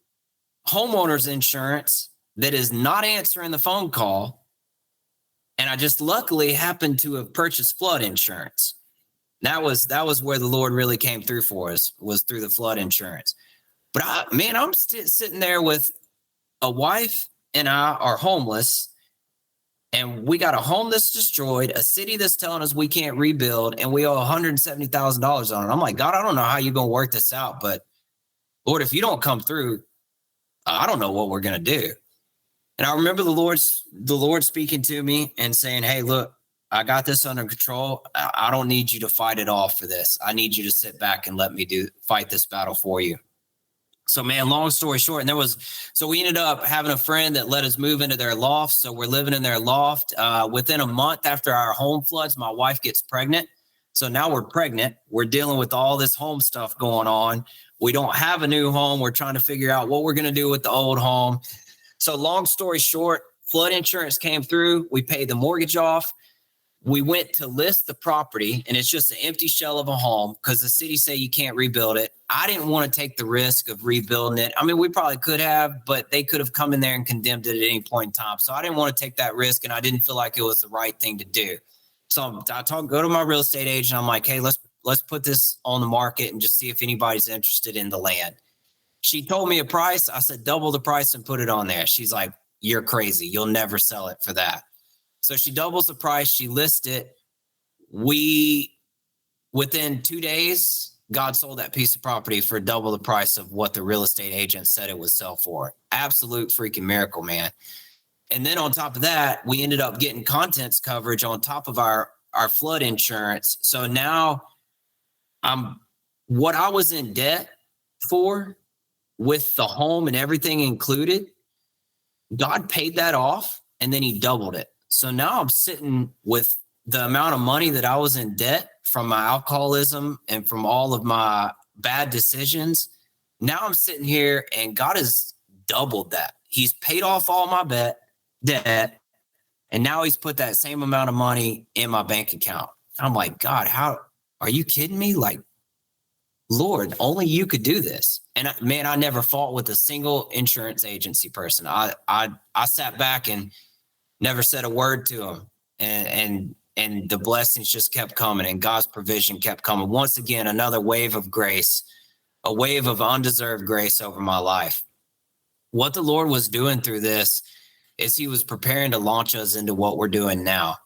homeowners insurance that is not answering the phone call. And I just luckily happened to have purchased flood insurance. That was where the Lord really came through for us, was through the flood insurance. But I'm sitting there with a wife and I are homeless, and we got a home that's destroyed, a city that's telling us we can't rebuild, and we owe $170,000 on it. I'm like, God, I don't know how you're going to work this out, but Lord, if you don't come through, I don't know what we're going to do. And I remember the Lord speaking to me and saying, hey, look, I got this under control. I don't need you to fight it off for this. I need you to sit back and let me fight this battle for you. So, man, long story short, so we ended up having a friend that let us move into their loft. So we're living in their loft. Within a month after our home floods, my wife gets pregnant. So now we're pregnant. We're dealing with all this home stuff going on. We don't have a new home. We're trying to figure out what we're going to do with the old home. So long story short, flood insurance came through. We paid the mortgage off. We went to list the property, and it's just an empty shell of a home because the city say you can't rebuild it. I didn't want to take the risk of rebuilding it. I mean, we probably could have, but they could have come in there and condemned it at any point in time. So I didn't want to take that risk, and I didn't feel like it was the right thing to do. So go to my real estate agent. I'm like, hey, let's put this on the market and just see if anybody's interested in the land. She told me a price. I said, double the price and put it on there. She's like, you're crazy. You'll never sell it for that. So she doubles the price. She lists it. Within 2 days, God sold that piece of property for double the price of what the real estate agent said it would sell for. Absolute freaking miracle, man. And then on top of that, we ended up getting contents coverage on top of our flood insurance. So now what I was in debt for with the home and everything included, God paid that off and then he doubled it. So now I'm sitting with the amount of money that I was in debt from my alcoholism and from all of my bad decisions. Now I'm sitting here and God has doubled that. He's paid off all my debt. And now he's put that same amount of money in my bank account. I'm like, God, how are you kidding me? Like, Lord, only you could do this. And man, I never fought with a single insurance agency person. I sat back and never said a word to him. And the blessings just kept coming and God's provision kept coming. Once again, another wave of grace, a wave of undeserved grace over my life. What the Lord was doing through this is he was preparing to launch us into what we're doing now.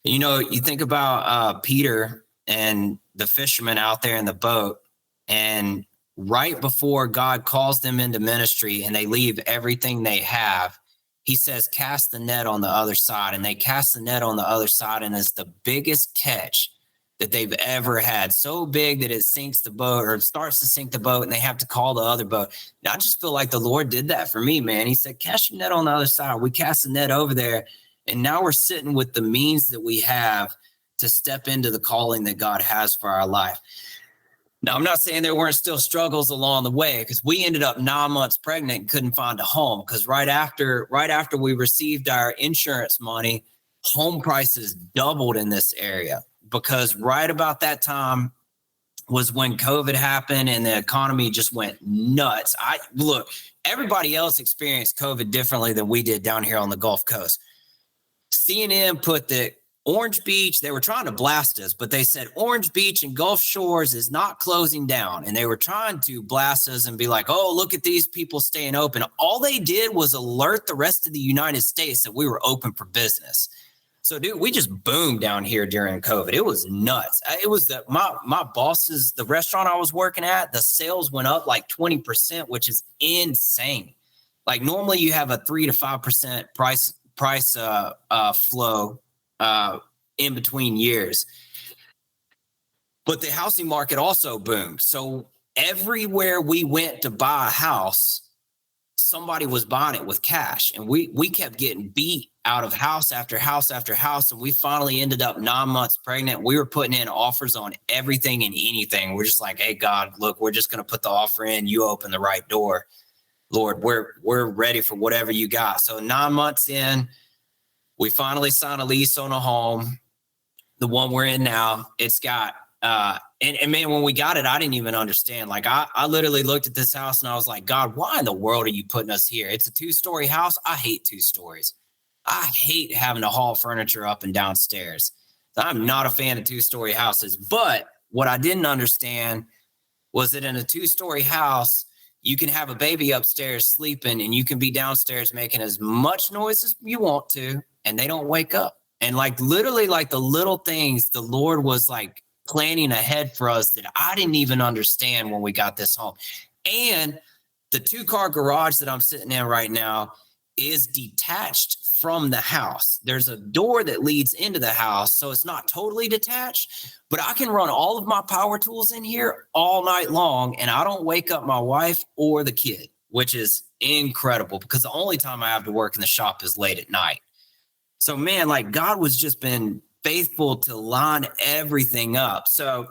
You know, you think about Peter and the fishermen out there in the boat, and right before God calls them into ministry and they leave everything they have, he says, cast the net on the other side. And they cast the net on the other side, and it's the biggest catch that they've ever had. So big that it sinks the boat or starts to sink the boat, and they have to call the other boat. And I just feel like the Lord did that for me, man. He said, cast your net on the other side. We cast the net over there. And now we're sitting with the means that we have to step into the calling that God has for our life. Now, I'm not saying there weren't still struggles along the way, because we ended up 9 months pregnant and couldn't find a home, because right after we received our insurance money, home prices doubled in this area, because right about that time was when COVID happened and the economy just went nuts. Look, everybody else experienced COVID differently than we did down here on the Gulf Coast. CNN put that Orange Beach, they were trying to blast us, but they said Orange Beach and Gulf Shores is not closing down. And they were trying to blast us and be like, oh, look at these people staying open. All they did was alert the rest of the United States that we were open for business. So, dude, we just boomed down here during COVID. It was nuts. It was my bosses, the restaurant I was working at, the sales went up like 20%, which is insane. Like normally you have a 3 to 5% price flow in between years. But the housing market also boomed. So everywhere we went to buy a house, somebody was buying it with cash. And we kept getting beat out of house after house after house. And we finally ended up 9 months pregnant. We were putting in offers on everything and anything. We're just like, hey, God, look, we're just going to put the offer in. You open the right door. Lord, we're ready for whatever you got. So 9 months in, we finally signed a lease on a home, the one we're in now. It's got, and man, when we got it, I didn't even understand. Like I literally looked at this house and I was like, God, why in the world are you putting us here? It's a 2-story house. I hate 2 stories. I hate having to haul furniture up and downstairs. I'm not a fan of 2-story houses. But what I didn't understand was that in a 2-story house, you can have a baby upstairs sleeping and you can be downstairs making as much noise as you want to, and they don't wake up. And like literally like the little things the Lord was like planning ahead for us that I didn't even understand when we got this home. And the 2-car garage that I'm sitting in right now is detached from the house. There's a door that leads into the house, so it's not totally detached, but I can run all of my power tools in here all night long, and I don't wake up my wife or the kid, which is incredible because the only time I have to work in the shop is late at night. So, man, like God was just been faithful to line everything up. So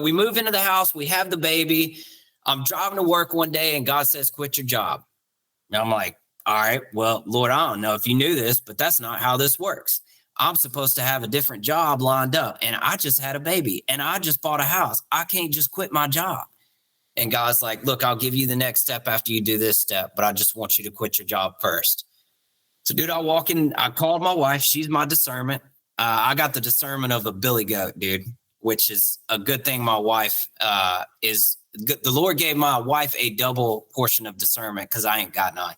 we move into the house, we have the baby. I'm driving to work one day, and God says, quit your job. And I'm like, all right, well, Lord, I don't know if you knew this, but that's not how this works. I'm supposed to have a different job lined up, and I just had a baby, and I just bought a house. I can't just quit my job. And God's like, look, I'll give you the next step after you do this step, but I just want you to quit your job first. So, dude, I walk in, I called my wife. She's my discernment. I got the discernment of a billy goat, dude, which is a good thing. My wife is good. The Lord gave my wife a double portion of discernment because I ain't got none.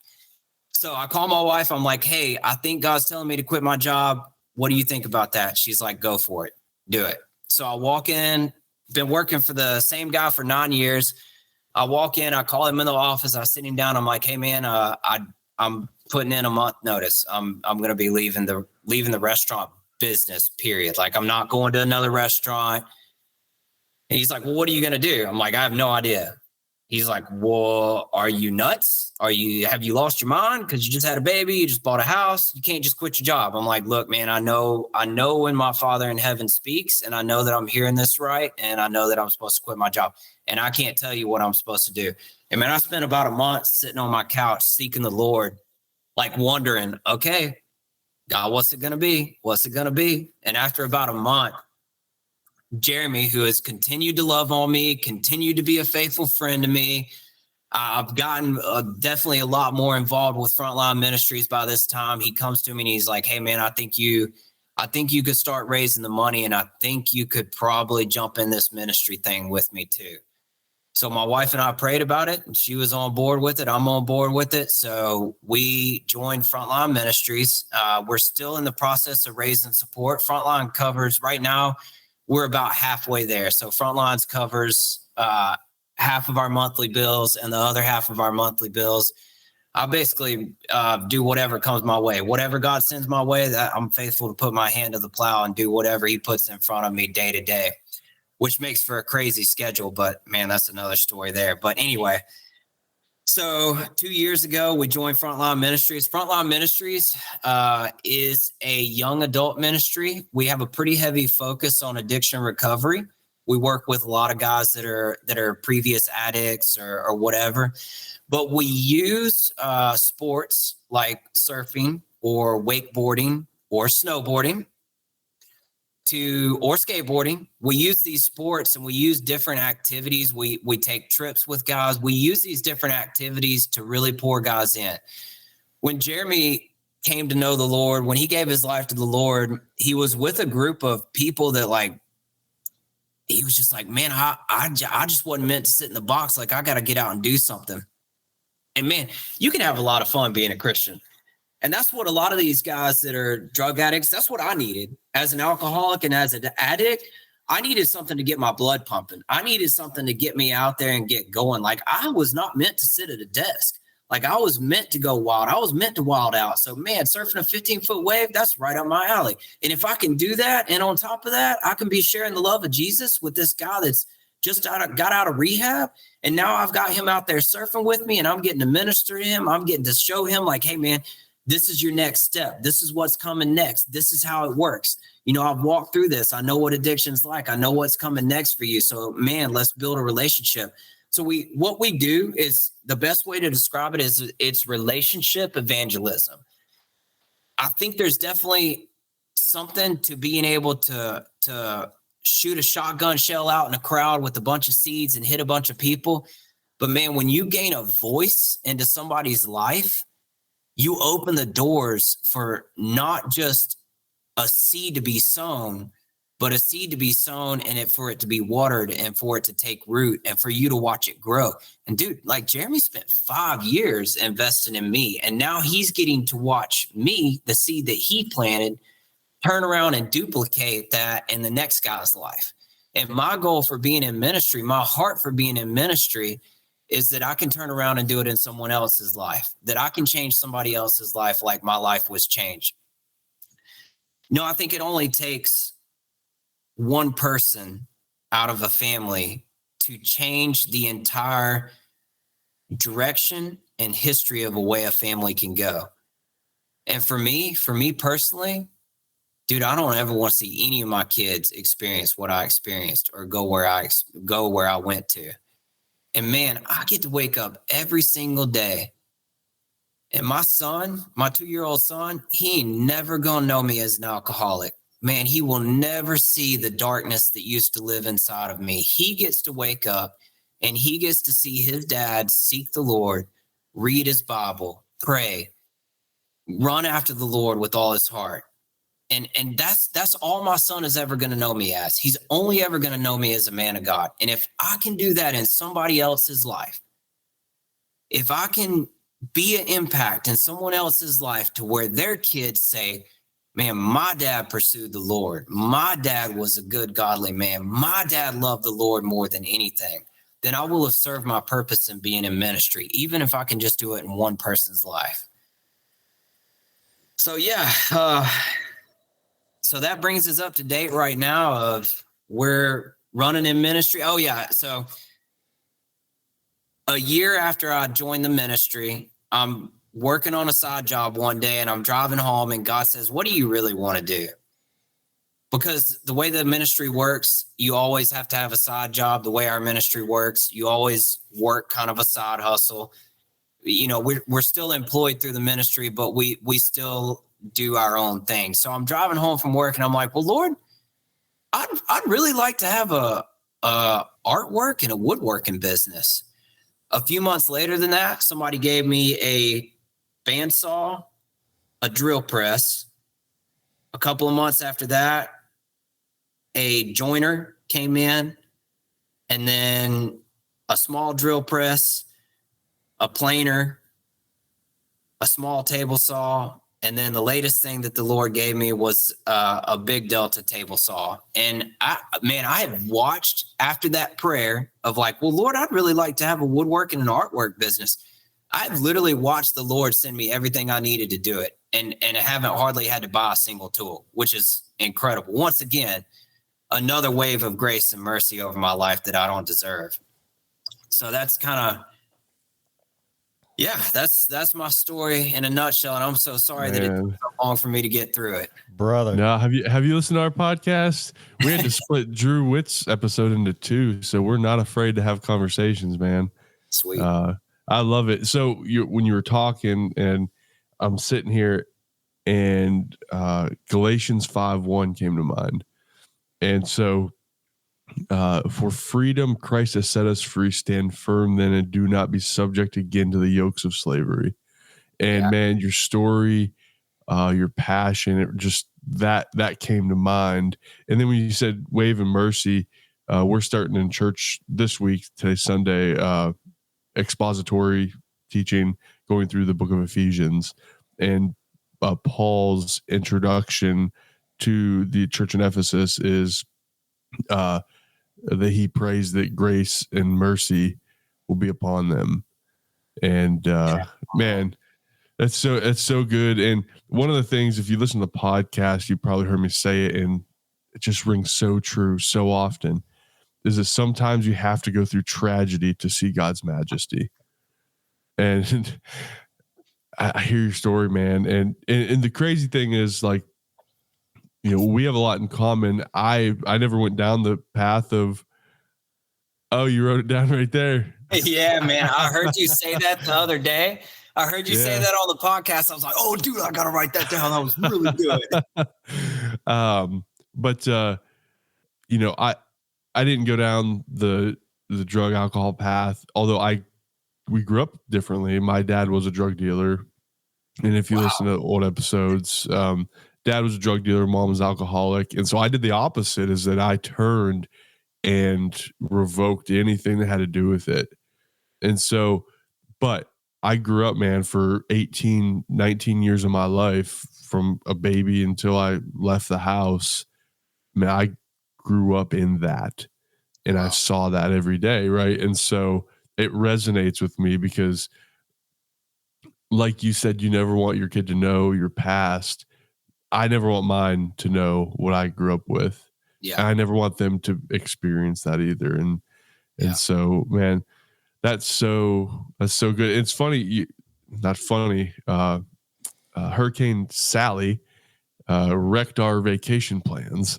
So I call my wife. I'm like, hey, I think God's telling me to quit my job. What do you think about that? She's like, go for it. Do it. So I walk in, been working for the same guy for 9 years. I walk in, I call him in the office. I sit him down. I'm like, hey, man, I'm putting in a month notice. I'm going to be leaving the restaurant business, period. Like, I'm not going to another restaurant. And he's like, well, what are you going to do? I'm like, I have no idea. He's like, well, are you nuts? Have you lost your mind? Because you just had a baby, you just bought a house, you can't just quit your job. I'm like, look, man, I know when my Father in heaven speaks, and I know that I'm hearing this right, and I know that I'm supposed to quit my job, and I can't tell you what I'm supposed to do. And man, I spent about a month sitting on my couch seeking the Lord, like wondering, okay, God, what's it going to be? What's it going to be? And after about a month, Jeremy, who has continued to love on me, continued to be a faithful friend to me. I've gotten definitely a lot more involved with Frontline Ministries by this time. He comes to me and he's like, hey, man, I think you could start raising the money, and I think you could probably jump in this ministry thing with me too. So my wife and I prayed about it, and she was on board with it. I'm on board with it. So we joined Frontline Ministries. We're still in the process of raising support. Frontline covers right now, we're about halfway there. So Frontlines covers half of our monthly bills, and the other half of our monthly bills, I basically do whatever comes my way. Whatever God sends my way, that I'm faithful to put my hand to the plow and do whatever he puts in front of me day to day, which makes for a crazy schedule. But man, that's another story there. But anyway, so 2 years ago, we joined Frontline Ministries. Frontline Ministries is a young adult ministry. We have a pretty heavy focus on addiction recovery, We work with a lot of guys that are previous addicts or whatever, but we use sports like surfing or wakeboarding or snowboarding or skateboarding. We use these sports and we use different activities. We take trips with guys. We use these different activities to really pour guys in. When Jeremy came to know the Lord, when he gave his life to the Lord, he was with a group of people that, like, he was just like, man, I just wasn't meant to sit in the box. Like, I got to get out and do something. And man, you can have a lot of fun being a Christian. And that's what a lot of these guys that are drug addicts, that's what I needed as an alcoholic and as an addict. I needed something to get my blood pumping. I needed something to get me out there and get going. Like, I was not meant to sit at a desk. Like, I was meant to go wild. I was meant to wild out. So man, surfing a 15-foot wave, that's right up my alley. And if I can do that, and on top of that, I can be sharing the love of Jesus with this guy that's just got out of rehab. And now I've got him out there surfing with me, and I'm getting to minister to him. I'm getting to show him, like, hey man, this is your next step. This is what's coming next. This is how it works. You know, I've walked through this. I know what addiction's like. I know what's coming next for you. So man, let's build a relationship. So what we do is, the best way to describe it is, it's relationship evangelism. I think there's definitely something to being able to shoot a shotgun shell out in a crowd with a bunch of seeds and hit a bunch of people. But man, when you gain a voice into somebody's life, you open the doors for not just a seed to be sown, but a seed to be sown and for it to be watered and for it to take root and for you to watch it grow. And dude, like, Jeremy spent 5 years investing in me, and now he's getting to watch me, the seed that he planted, turn around and duplicate that in the next guy's life. And my goal for being in ministry, my heart for being in ministry, is that I can turn around and do it in someone else's life, that I can change somebody else's life like my life was changed. No, I think it only takes one person out of a family to change the entire direction and history of a way a family can go. And for me personally, dude, I don't ever want to see any of my kids experience what I experienced or go where I went to. And man, I get to wake up every single day. And my son, my 2-year-old son, he ain't never gonna know me as an alcoholic. Man, he will never see the darkness that used to live inside of me. He gets to wake up and he gets to see his dad seek the Lord, read his Bible, pray, run after the Lord with all his heart. And that's all my son is ever going to know me as. He's only ever going to know me as a man of God. And if I can do that in somebody else's life, if I can be an impact in someone else's life to where their kids say, man, my dad pursued the Lord. My dad was a good, godly man. My dad loved the Lord more than anything. Then I will have served my purpose in being in ministry, even if I can just do it in one person's life. So yeah, so that brings us up to date right now of we're running in ministry. Oh yeah. So a year after I joined the ministry, I'm working on a side job one day and I'm driving home and God says, what do you really want to do? Because the way the ministry works, you always have to have a side job. The way our ministry works, you always work kind of a side hustle. You know, we're still employed through the ministry, but we still do our own thing. So I'm driving home from work and I'm like, well, Lord, I'd really like to have a artwork and a woodworking business. A few months later than that, somebody gave me a bandsaw, a drill press. A couple of months after that, a joiner came in, and then a small drill press, a planer, a small table saw, and then the latest thing that the Lord gave me was a big Delta table saw. And I had watched after that prayer of like, well, Lord, I'd really like to have a woodworking and artwork business. I've literally watched the Lord send me everything I needed to do it. And I haven't hardly had to buy a single tool, which is incredible. Once again, another wave of grace and mercy over my life that I don't deserve. So that's kind of, Yeah, that's my story in a nutshell, and I'm so sorry that it took Man. so long for me to get through it. Brother. No, have you listened to our podcast? We had to split Drew Witt's episode into two, so we're not afraid to have conversations, man. Sweet. I love it. So when you were talking, and I'm sitting here, and Galatians 5:1 came to mind, and so for freedom Christ has set us free. Stand firm then, and do not be subject again to the yokes of slavery. And Yeah. man, your story, your passion, it just that came to mind. And then when you said wave and mercy, we're starting in church this week, today Sunday, expository teaching, going through the book of Ephesians, and Paul's introduction to the church in Ephesus is that he prays that grace and mercy will be upon them. And man, that's so good. And one of the things, if you listen to the podcast, you probably heard me say it, and it just rings so true so often, is that sometimes you have to go through tragedy to see God's majesty. And I hear your story, man. And the crazy thing is, like, we have a lot in common. I never went down the path of, oh, you wrote it down right there. Yeah, man. I heard you say that the other day. I heard you say that on the podcast. I was like, oh, dude, I got to write that down. That was really good. But I didn't go down the drug alcohol path, although we grew up differently. My dad was a drug dealer. And if you listen to old episodes, dad was a drug dealer, mom was alcoholic. And so I did the opposite, is that I turned and revoked anything that had to do with it. And so, but I grew up, man, for 18, 19 years of my life, from a baby until I left the house. Man, I grew up in that, and I saw that every day. Right. And so it resonates with me because, like you said, you never want your kid to know your past. I never want mine to know what I grew up with. Yeah. And I never want them to experience that either. And so, man, that's so good. It's funny, not funny. Hurricane Sally wrecked our vacation plans.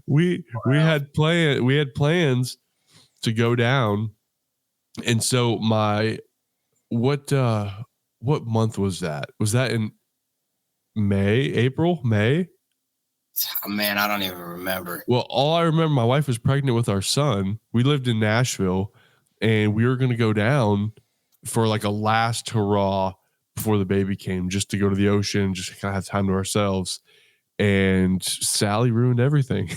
we had plans to go down, and so what month was that? Was that in May? Oh, man, I don't even remember. Well, all I remember, my wife was pregnant with our son. We lived in Nashville, and we were going to go down for like a last hurrah before the baby came, just to go to the ocean, just kind of have time to ourselves. And Sally ruined everything.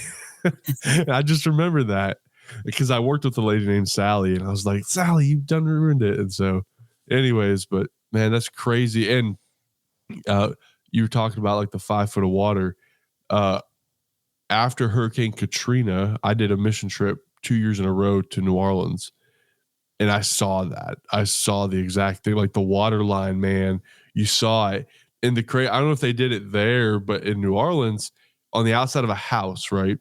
I just remember that because I worked with a lady named Sally, and I was like, Sally, you've done ruined it. And so anyways, but man, that's crazy. And you were talking about like the 5 foot of water. After Hurricane Katrina, I did a mission trip 2 years in a row to New Orleans, and I saw that. I saw the exact thing, like the water line, man. You saw it in the I don't know if they did it there, but in New Orleans, on the outside of a house, right?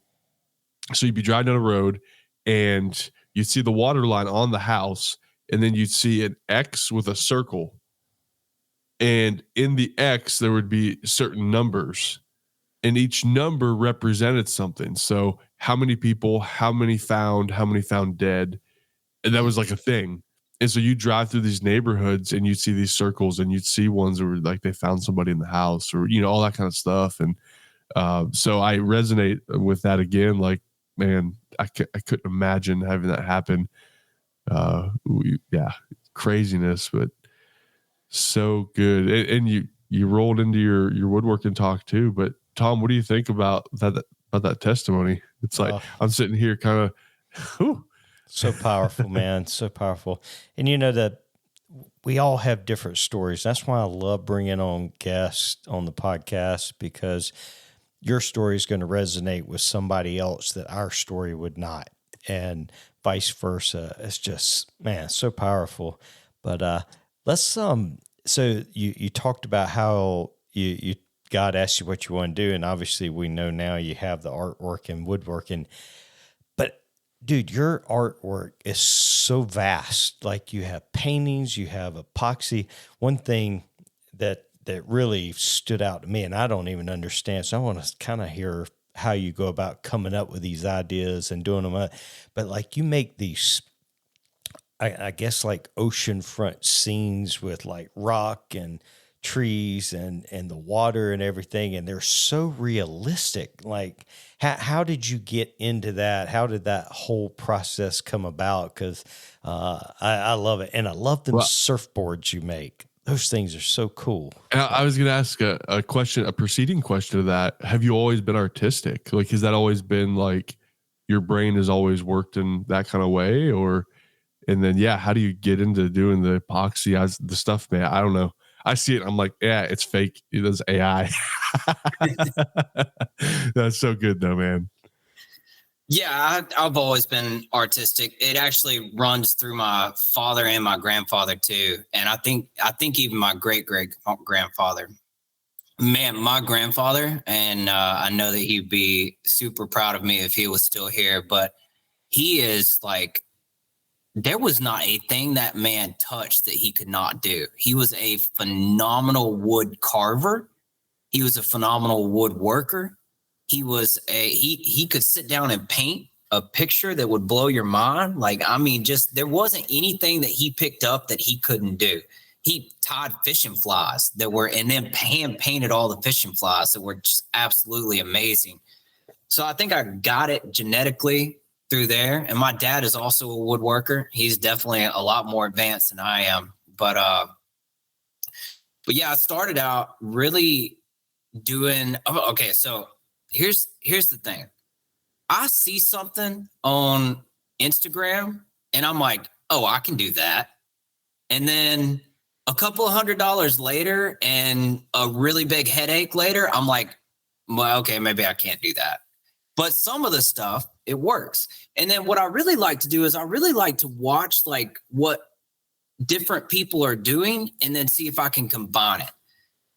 So you'd be driving down a road, and you'd see the water line on the house, and then you'd see an X with a circle. And in the X, there would be certain numbers, and each number represented something. So how many people, how many found dead. And that was like a thing. And so you drive through these neighborhoods, and you'd see these circles, and you'd see ones that were like they found somebody in the house, or, all that kind of stuff. And so I resonate with that again. Like, man, I couldn't imagine having that happen. Craziness, but so good. And you rolled into your woodworking talk too. But Tom, what do you think about that testimony? It's like, I'm sitting here kind of, so powerful, man. So powerful. And that we all have different stories. That's why I love bringing on guests on the podcast, because your story is going to resonate with somebody else that our story would not, and vice versa. It's just, man, so powerful. But let's so you talked about how you God asked you what you want to do, and obviously we know now you have the artwork and woodworking. But dude, your artwork is so vast. Like you have paintings, you have epoxy. One thing that really stood out to me, and I don't even understand, so I want to kind of hear how you go about coming up with these ideas and doing them. But like you make these, I guess like oceanfront scenes with like rock and trees and the water and everything, and they're so realistic. Like how did you get into that? How did that whole process come about? Because I love it, and I love them Well, surfboards you make. Those things are so cool. I was going to ask a question, a preceding question to that. Have you always been artistic? Like, has that always been like your brain has always worked in that kind of way? Or, and then, yeah, how do you get into doing the epoxy, the stuff, man? I don't know. I see it. I'm like, yeah, it's fake. It is AI. That's so good though, man. Yeah, I've always been artistic. It actually runs through my father and my grandfather too, and I think even my great grandfather. Man, my grandfather, and I know that he'd be super proud of me if he was still here. But he is like, there was not a thing that man touched that he could not do. He was a phenomenal wood carver. He was a phenomenal woodworker. He could sit down and paint a picture that would blow your mind. Like, I mean, just there wasn't anything that he picked up that he couldn't do. He tied fishing flies and then hand painted all the fishing flies that were just absolutely amazing. So I think I got it genetically through there. And my dad is also a woodworker. He's definitely a lot more advanced than I am. But yeah, I started out really doing, okay, so here's the thing. I see something on Instagram and I'm like, oh, I can do that. And then a couple of $100 later and a really big headache later, I'm like, well, okay, maybe I can't do that. But some of the stuff, it works. And then what I really like to do is I really like to watch like what different people are doing and then see if I can combine it.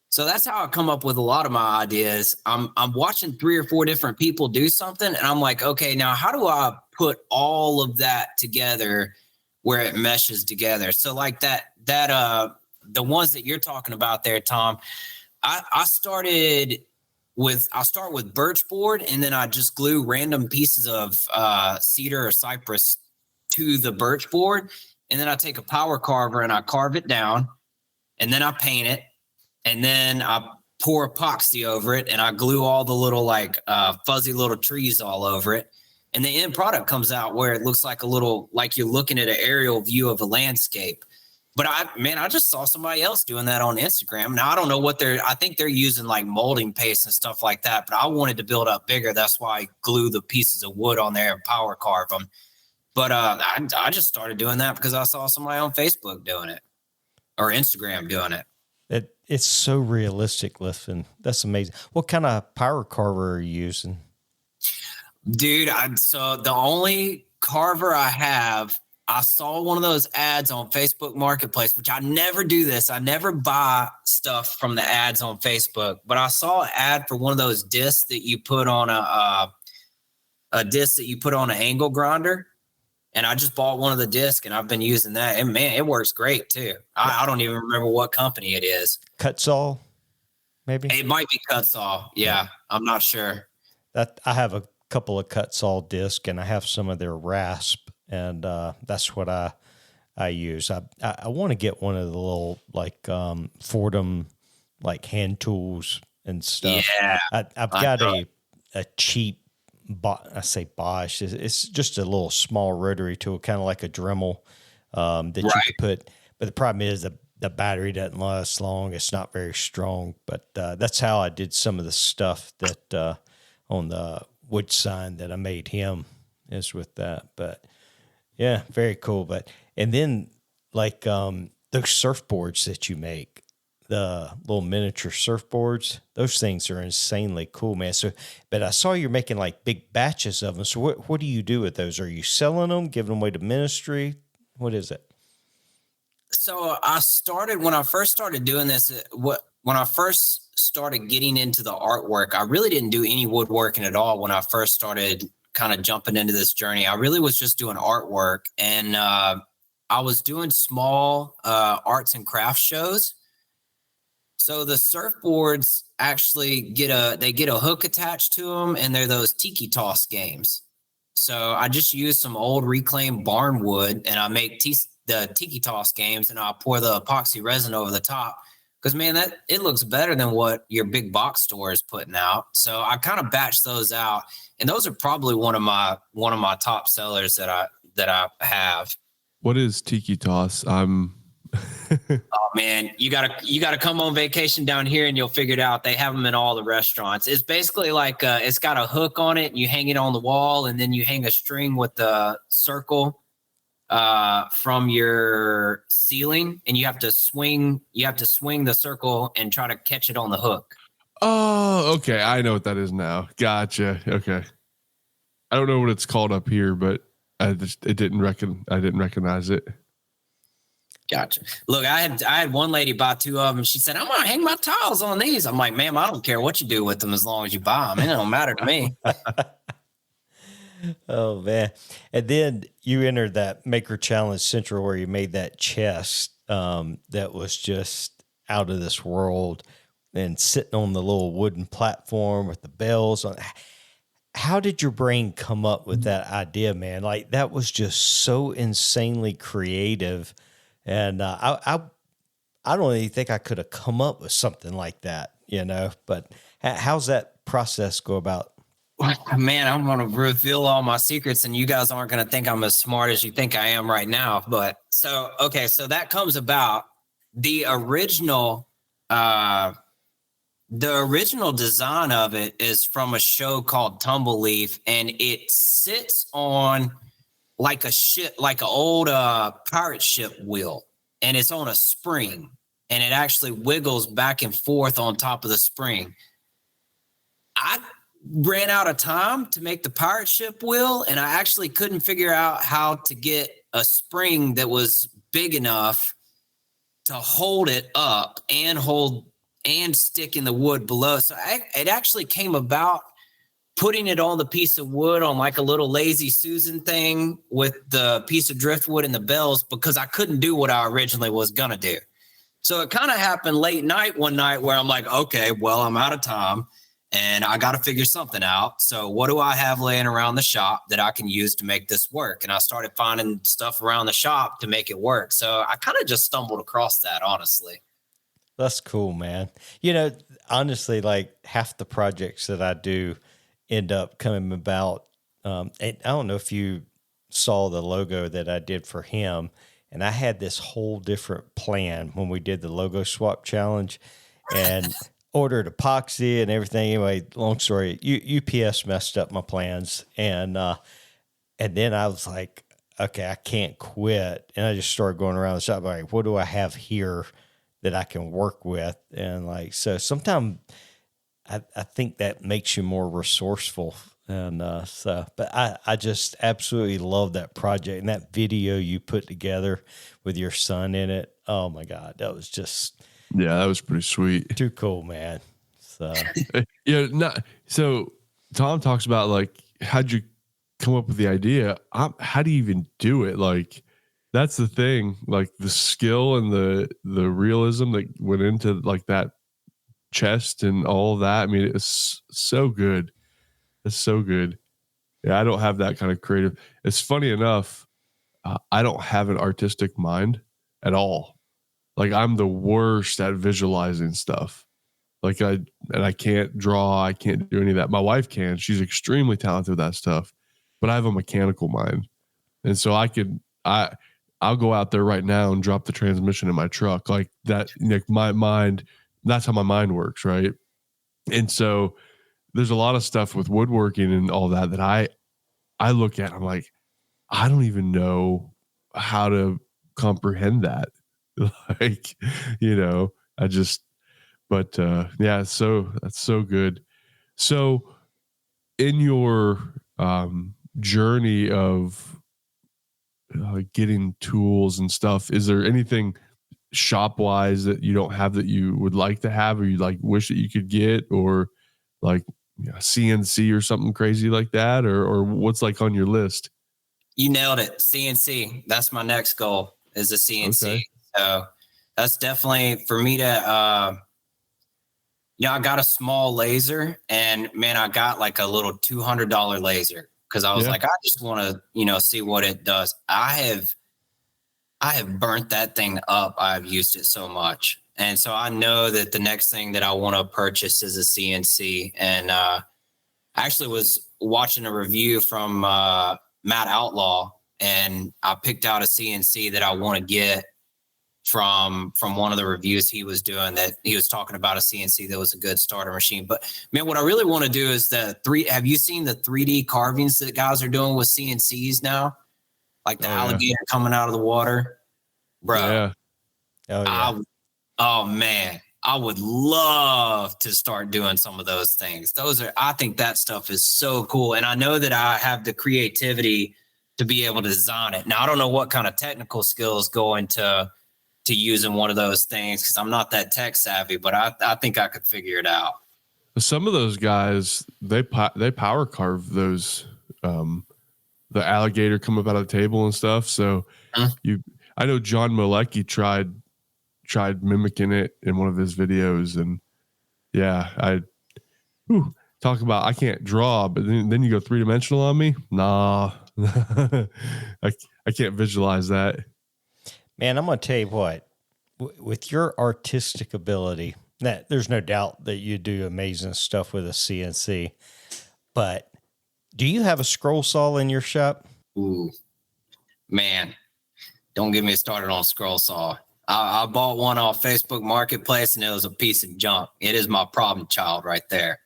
So that's how I come up with a lot of my ideas. I'm watching 3 or 4 different people do something and I'm like, okay, now how do I put all of that together where it meshes together? So like that the ones that you're talking about there, Tom, I start with birch board and then I just glue random pieces of cedar or cypress to the birch board. And then I take a power carver and I carve it down and then I paint it. And then I pour epoxy over it and I glue all the little like fuzzy little trees all over it. And the end product comes out where it looks like like you're looking at an aerial view of a landscape. But I just saw somebody else doing that on Instagram. Now I don't know I think they're using like molding paste and stuff like that, but I wanted to build up bigger. That's why I glue the pieces of wood on there and power carve them. But I just started doing that because I saw somebody on Facebook doing it or Instagram doing it. It's so realistic, listen. That's amazing. What kind of power carver are you using? Dude, so the only carver I have, I saw one of those ads on Facebook Marketplace, which I never do this. I never buy stuff from the ads on Facebook, but I saw an ad for one of those discs that you put on a disc that you put on an angle grinder. And I just bought one of the discs and I've been using that. And man, it works great too. I don't even remember what company it is. Cutsaw, maybe? It might be Cutsaw. Yeah, I'm not sure. That I have a couple of Cutsaw discs and I have some of their rasp, and that's what I use. I want to get one of the little like Fordham like hand tools and stuff. Yeah, I've got a cheap. I say Bosch. It's just a little small rotary tool, kind of like a Dremel that you could put. But the problem is the battery doesn't last long. It's not very strong. But that's how I did some of the stuff that on the wood sign that I made him is with that. But yeah, very cool. But and then like those surfboards that you make, the little miniature surfboards, those things are insanely cool, man. So, but I saw you're making like big batches of them. So what do you do with those? Are you selling them, giving them away to ministry? What is it? So when I first started doing this, when I first started getting into the artwork, I really didn't do any woodworking at all when I first started kind of jumping into this journey, I really was just doing artwork, and I was doing small arts and crafts shows. So the surfboards actually get a hook attached to them, and they're those tiki toss games. So I just use some old reclaimed barn wood, and I make the tiki toss games, and I'll pour the epoxy resin over the top. Because man, that it looks better than what your big box store is putting out. So I kind of batch those out, and those are probably one of my top sellers that I have. What is tiki toss? Oh man, you gotta come on vacation down here and you'll figure it out. They have them in all the restaurants. It's basically like it's got a hook on it, and you hang it on the wall, and then you hang a string with the circle from your ceiling, and you have to swing the circle and try to catch it on the hook. Oh, okay. I know what that is now. Gotcha. Okay. I don't know what it's called up here, but I didn't recognize it. Gotcha. Look, I had one lady buy 2 of them. She said, "I'm gonna hang my tiles on these." I'm like, "Ma'am, I don't care what you do with them as long as you buy them. It don't matter to me." Oh man. And then you entered that Maker Challenge Central where you made that chest that was just out of this world and sitting on the little wooden platform with the bells on. How did your brain come up with that idea, man? Like that was just so insanely creative. And I don't even think I could have come up with something like that, but how's that process go about? Man, I'm going to reveal all my secrets, and you guys aren't going to think I'm as smart as you think I am right now. But so that comes about. The original design of it is from a show called Tumbleleaf, and it sits on like an old pirate ship wheel, and it's on a spring, and it actually wiggles back and forth on top of the spring. I ran out of time to make the pirate ship wheel, and I actually couldn't figure out how to get a spring that was big enough to hold it up and stick in the wood below. So it actually came about putting it on the piece of wood on like a little Lazy Susan thing with the piece of driftwood and the bells, because I couldn't do what I originally was going to do. So it kind of happened late night one night where I'm like, okay, well, I'm out of time and I got to figure something out. So what do I have laying around the shop that I can use to make this work? And I started finding stuff around the shop to make it work. So I kind of just stumbled across that, honestly. That's cool, man. Honestly, like half the projects that I do end up coming about. And I don't know if you saw the logo that I did for him, and I had this whole different plan when we did the logo swap challenge and ordered epoxy and everything. Anyway, long story, UPS messed up my plans. And then I was like, okay, I can't quit. And I just started going around the shop. Like, what do I have here that I can work with? And like, so sometimes I think that makes you more resourceful. And but I just absolutely love that project and that video you put together with your son in it. Oh my God, that was just, yeah, that was pretty sweet. Too cool, man. So so Tom talks about like, how'd you come up with the idea? How do you even do it? Like, that's the thing, like the skill and the realism that went into like that chest and all of that. I mean, it's so good. It's so good. Yeah, I don't have that kind of creative. It's funny enough, I don't have an artistic mind at all. Like I'm the worst at visualizing stuff. Like I can't draw. I can't do any of that. My wife can. She's extremely talented with that stuff, but I have a mechanical mind. And so I'll go out there right now and drop the transmission in my truck like that. Like my mind, that's how my mind works. Right. And so there's a lot of stuff with woodworking and all that I look at, I'm like, I don't even know how to comprehend that. Like, yeah, so that's so good. So in your journey of getting tools and stuff, is there anything shop wise that you don't have that you would like to have, or you like wish that you could get, or like CNC or something crazy like that, or what's like on your list? You nailed it. CNC. That's my next goal, is a CNC. Okay. So that's definitely for me to, I got a small laser, and man, I got like a little $200 laser because I was like, I just want to, see what it does. I have burnt that thing up. I've used it so much. And so I know that the next thing that I want to purchase is a CNC. And I actually was watching a review from Matt Outlaw, and I picked out a CNC that I want to get from one of the reviews he was doing, that he was talking about a CNC that was a good starter machine. But man, what I really want to do is have you seen the 3D carvings that guys are doing with CNCs now? Like the alligator coming out of the water, bro. Yeah. Oh yeah. Oh man, I would love to start doing some of those things. I think that stuff is so cool. And I know that I have the creativity to be able to design it. Now, I don't know what kind of technical skills go into using one of those things, because I'm not that tech savvy, but I think I could figure it out. Some of those guys, they power carve those, the alligator come up out of the table and stuff. So I know John Malecki tried mimicking it in one of his videos, and talk about, I can't draw, but then you go 3-dimensional on me. Nah, I can't visualize that. Man, I'm going to tell you what, with your artistic ability, that there's no doubt that you do amazing stuff with a CNC, but do you have a scroll saw in your shop? Ooh, man, don't get me started on scroll saw. I bought one off Facebook Marketplace, and it was a piece of junk. It is my problem child right there.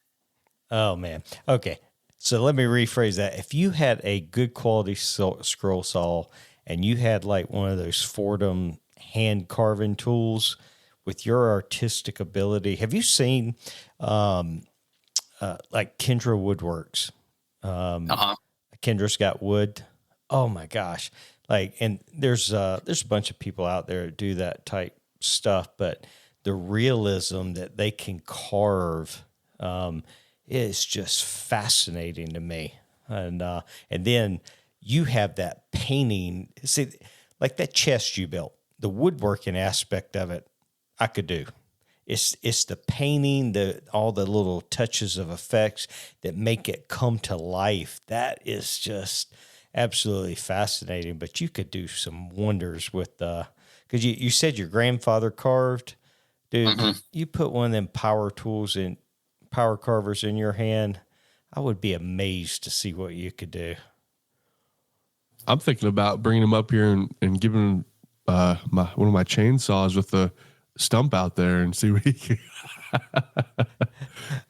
Oh, man. Okay. So let me rephrase that. If you had a good quality scroll saw and you had like one of those Fordham hand carving tools, with your artistic ability, have you seen like Kendra Woodworks? Kendra's Got Wood. Oh my gosh. Like, and there's a bunch of people out there that do that type stuff, but the realism that they can carve is just fascinating to me. And then you have that painting. See, like that chest you built, the woodworking aspect of it, I could do. It's the painting, all the little touches of effects that make it come to life. That is just absolutely fascinating. But you could do some wonders with because you said your grandfather carved, dude. You put one of them power carvers in your hand, I would be amazed to see what you could do. I'm thinking about bringing him up here and giving him one of my chainsaws with the stump out there and see what he can.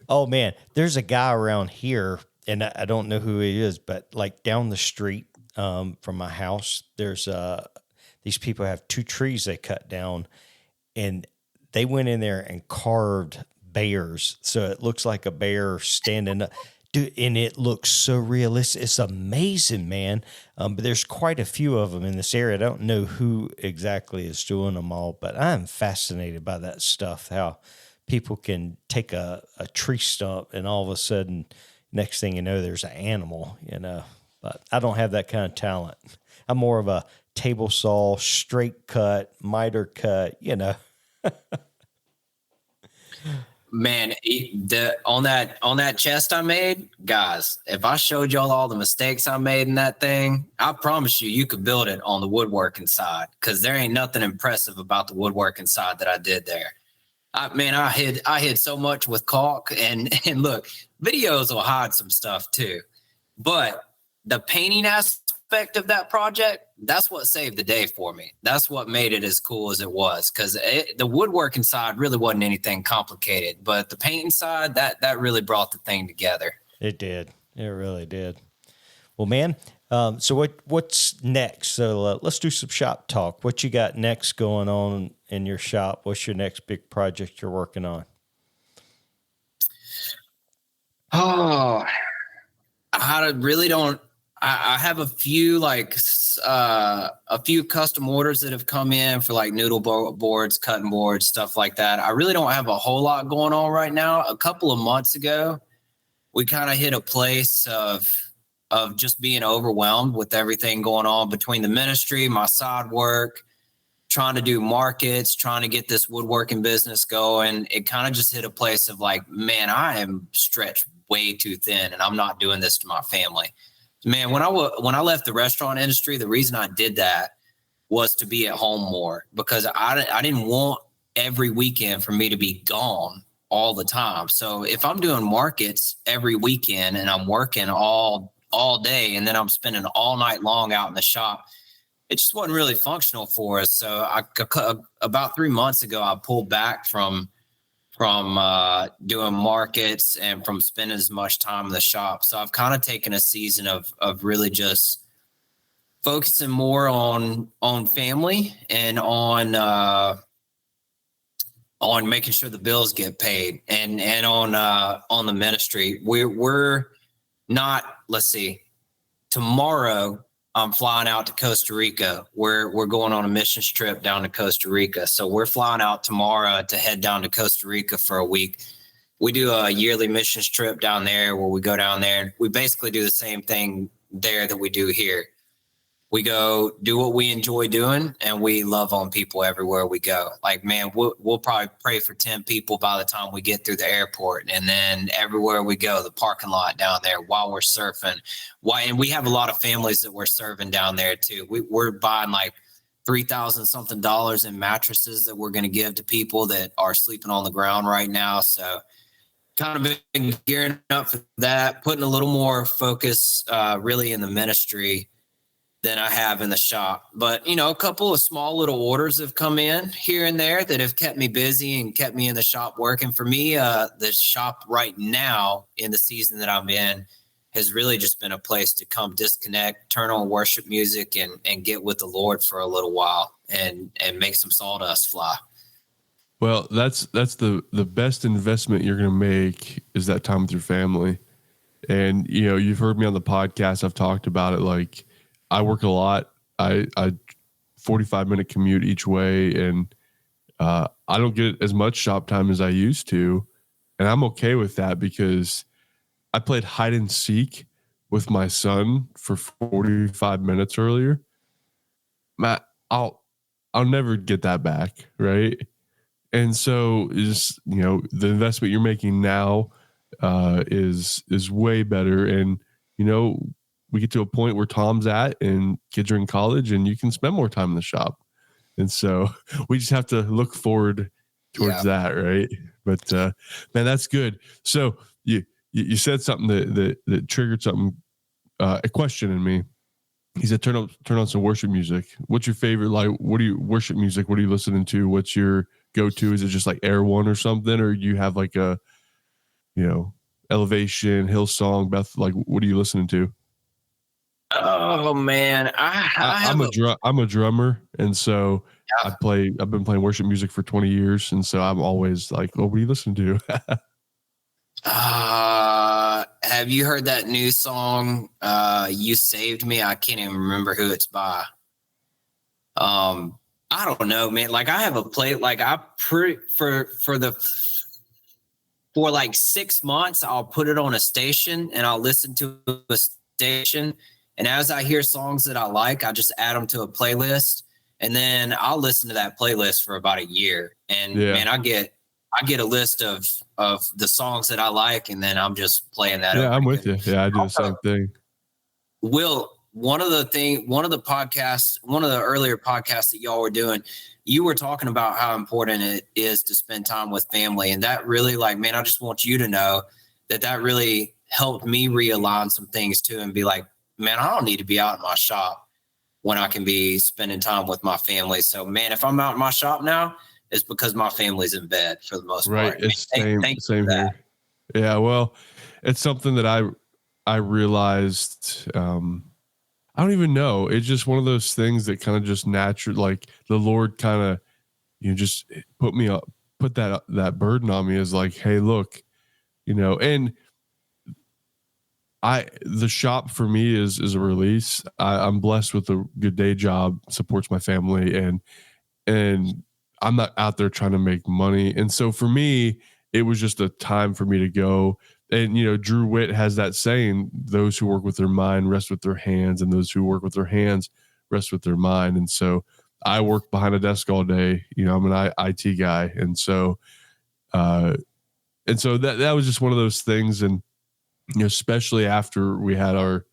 Oh man, there's a guy around here, and I don't know who he is, but like down the street from my house, there's these people have 2 trees they cut down, and they went in there and carved bears, so it looks like a bear standing up. Dude, and it looks so realistic. It's amazing, man. But there's quite a few of them in this area. I don't know who exactly is doing them all, but I'm fascinated by that stuff, how people can take a tree stump and all of a sudden, next thing you know, there's an animal, But I don't have that kind of talent. I'm more of a table saw, straight cut, miter cut, Man, on that chest I made, guys, if I showed y'all all the mistakes I made in that thing, I promise you could build it on the woodworking side, because there ain't nothing impressive about the woodworking side that I did there. I hid so much with caulk, and look, videos will hide some stuff too, but the painting aspect of that project, that's what saved the day for me. That's what made it as cool as it was, because the woodworking side really wasn't anything complicated, but the painting side, that really brought the thing together. It did. It really did. Well, man, so what's next? So let's do some shop talk. What you got next going on in your shop? What's your next big project you're working on? Oh, I really don't. I have a few custom orders that have come in for like noodle boards, cutting boards, stuff like that. I really don't have a whole lot going on right now. A couple of months ago, we kind of hit a place of just being overwhelmed with everything going on between the ministry, my side work, trying to do markets, trying to get this woodworking business going. It kind of just hit a place of like, man, I am stretched way too thin and I'm not doing this to my family. Man, when I left the restaurant industry, the reason I did that was to be at home more, because I didn't want every weekend for me to be gone all the time. So if I'm doing markets every weekend and I'm working all day and then I'm spending all night long out in the shop, it just wasn't really functional for us. So about 3 months ago, I pulled back from doing markets and from spending as much time in the shop. So I've kind of taken a season of really just focusing more on family and on making sure the bills get paid and on the ministry. We're not, let's see, tomorrow I'm flying out to Costa Rica. We're going on a missions trip down to Costa Rica. So we're flying out tomorrow to head down to Costa Rica for a week. We do a yearly missions trip down there where we go down there and we basically do the same thing there that we do here. We go do what we enjoy doing and we love on people everywhere we go. Like, man, we'll probably pray for 10 people by the time we get through the airport. And then everywhere we go, the parking lot down there while we're surfing. And we have a lot of families that we're serving down there too. We're buying like $3,000 something in mattresses that we're going to give to people that are sleeping on the ground right now. So kind of been gearing up for that, putting a little more focus really in the ministry than I have in the shop. But, a couple of small little orders have come in here and there that have kept me busy and kept me in the shop working. For me, the shop right now in the season that I'm in has really just been a place to come disconnect, turn on worship music and get with the Lord for a little while and make some sawdust fly. Well, that's the best investment you're going to make is that time with your family. And, you've heard me on the podcast. I've talked about it. Like, I work a lot. I 45-minute commute each way, and I don't get as much shop time as I used to, and I'm okay with that because I played hide and seek with my son for 45 minutes earlier. Matt, I'll never get that back, right? And so is the investment you're making now is way better, and we get to a point where Tom's at and kids are in college and you can spend more time in the shop. And so we just have to look forward towards that. Right. But, man, that's good. So you said something that triggered something, a question in me. He said, turn on some worship music. What's your favorite? Like, worship music? What are you listening to? What's your go-to? Is it just like Air One or something? Or you have like a, Elevation, Hillsong, Beth, like, what are you listening to? Oh man, I'm a drummer, and so I've been playing worship music for 20 years, and so I'm always like, "Oh, what are you listening to?" Have you heard that new song? You Saved Me. I can't even remember who it's by. I don't know, man. Like I have a play. Like for like 6 months, I'll put it on a station and I'll listen to a station. And as I hear songs that I like, I just add them to a playlist, and then I'll listen to that playlist for about a year. And man, I get a list of the songs that I like, and then I'm just playing that. Yeah, I'm with you. Yeah, I do the same thing. Will, one of the earlier podcasts that y'all were doing, you were talking about how important it is to spend time with family, and that really, like, man, I just want you to know that really helped me realign some things too, and be like, man, I don't need to be out in my shop when I can be spending time with my family. So, man, if I'm out in my shop now, it's because my family's in bed for the most part. Right. It's same here. Yeah. Well, it's something that I realized. I don't even know. It's just one of those things that kind of just natural, like the Lord kind of, just put that burden on me is like, hey, look, and the shop for me is a release. I'm blessed with a good day job, supports my family, and I'm not out there trying to make money. And so for me, it was just a time for me to go And, Drew Witt has that saying, those who work with their mind rest with their hands, and those who work with their hands rest with their mind. And so I work behind a desk all day. I'm an IT guy. And so that was just one of those things. And, especially after we had our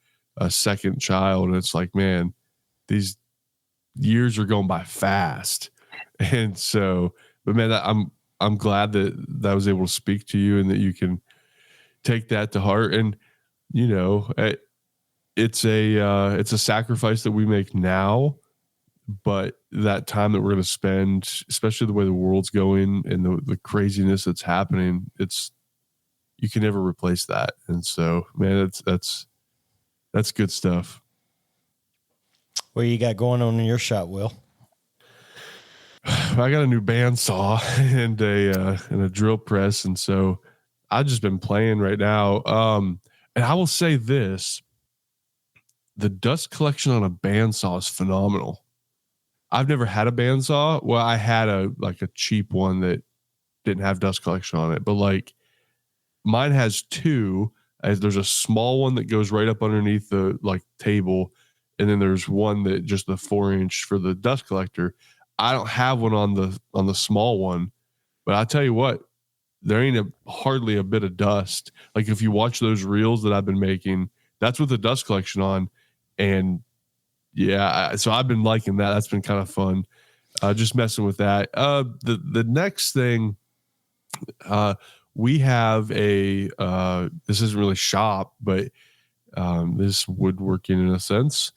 second child, and it's like, man, these years are going by fast. And so, but man, I'm glad that I was able to speak to you and that you can take that to heart. And, it's a sacrifice that we make now, but that time that we're going to spend, especially the way the world's going and the craziness that's happening, you can never replace that. And so, man, that's good stuff. What you got going on in your shop, Will? I got a new bandsaw and a drill press, and so I've just been playing right now. And I will say this: the dust collection on a bandsaw is phenomenal. I've never had a bandsaw. Well, I had a cheap one that didn't have dust collection on it, but mine has two. There's a small one that goes right up underneath the table, and then there's one that just the 4-inch for the dust collector. I don't have one on the small one, but I tell you what, there ain't hardly a bit of dust. Like if you watch those reels that I've been making, that's with the dust collection on, and yeah, so I've been liking that. That's been kind of fun, just messing with that. The next thing, we have this isn't really shop, but this woodworking in a sense.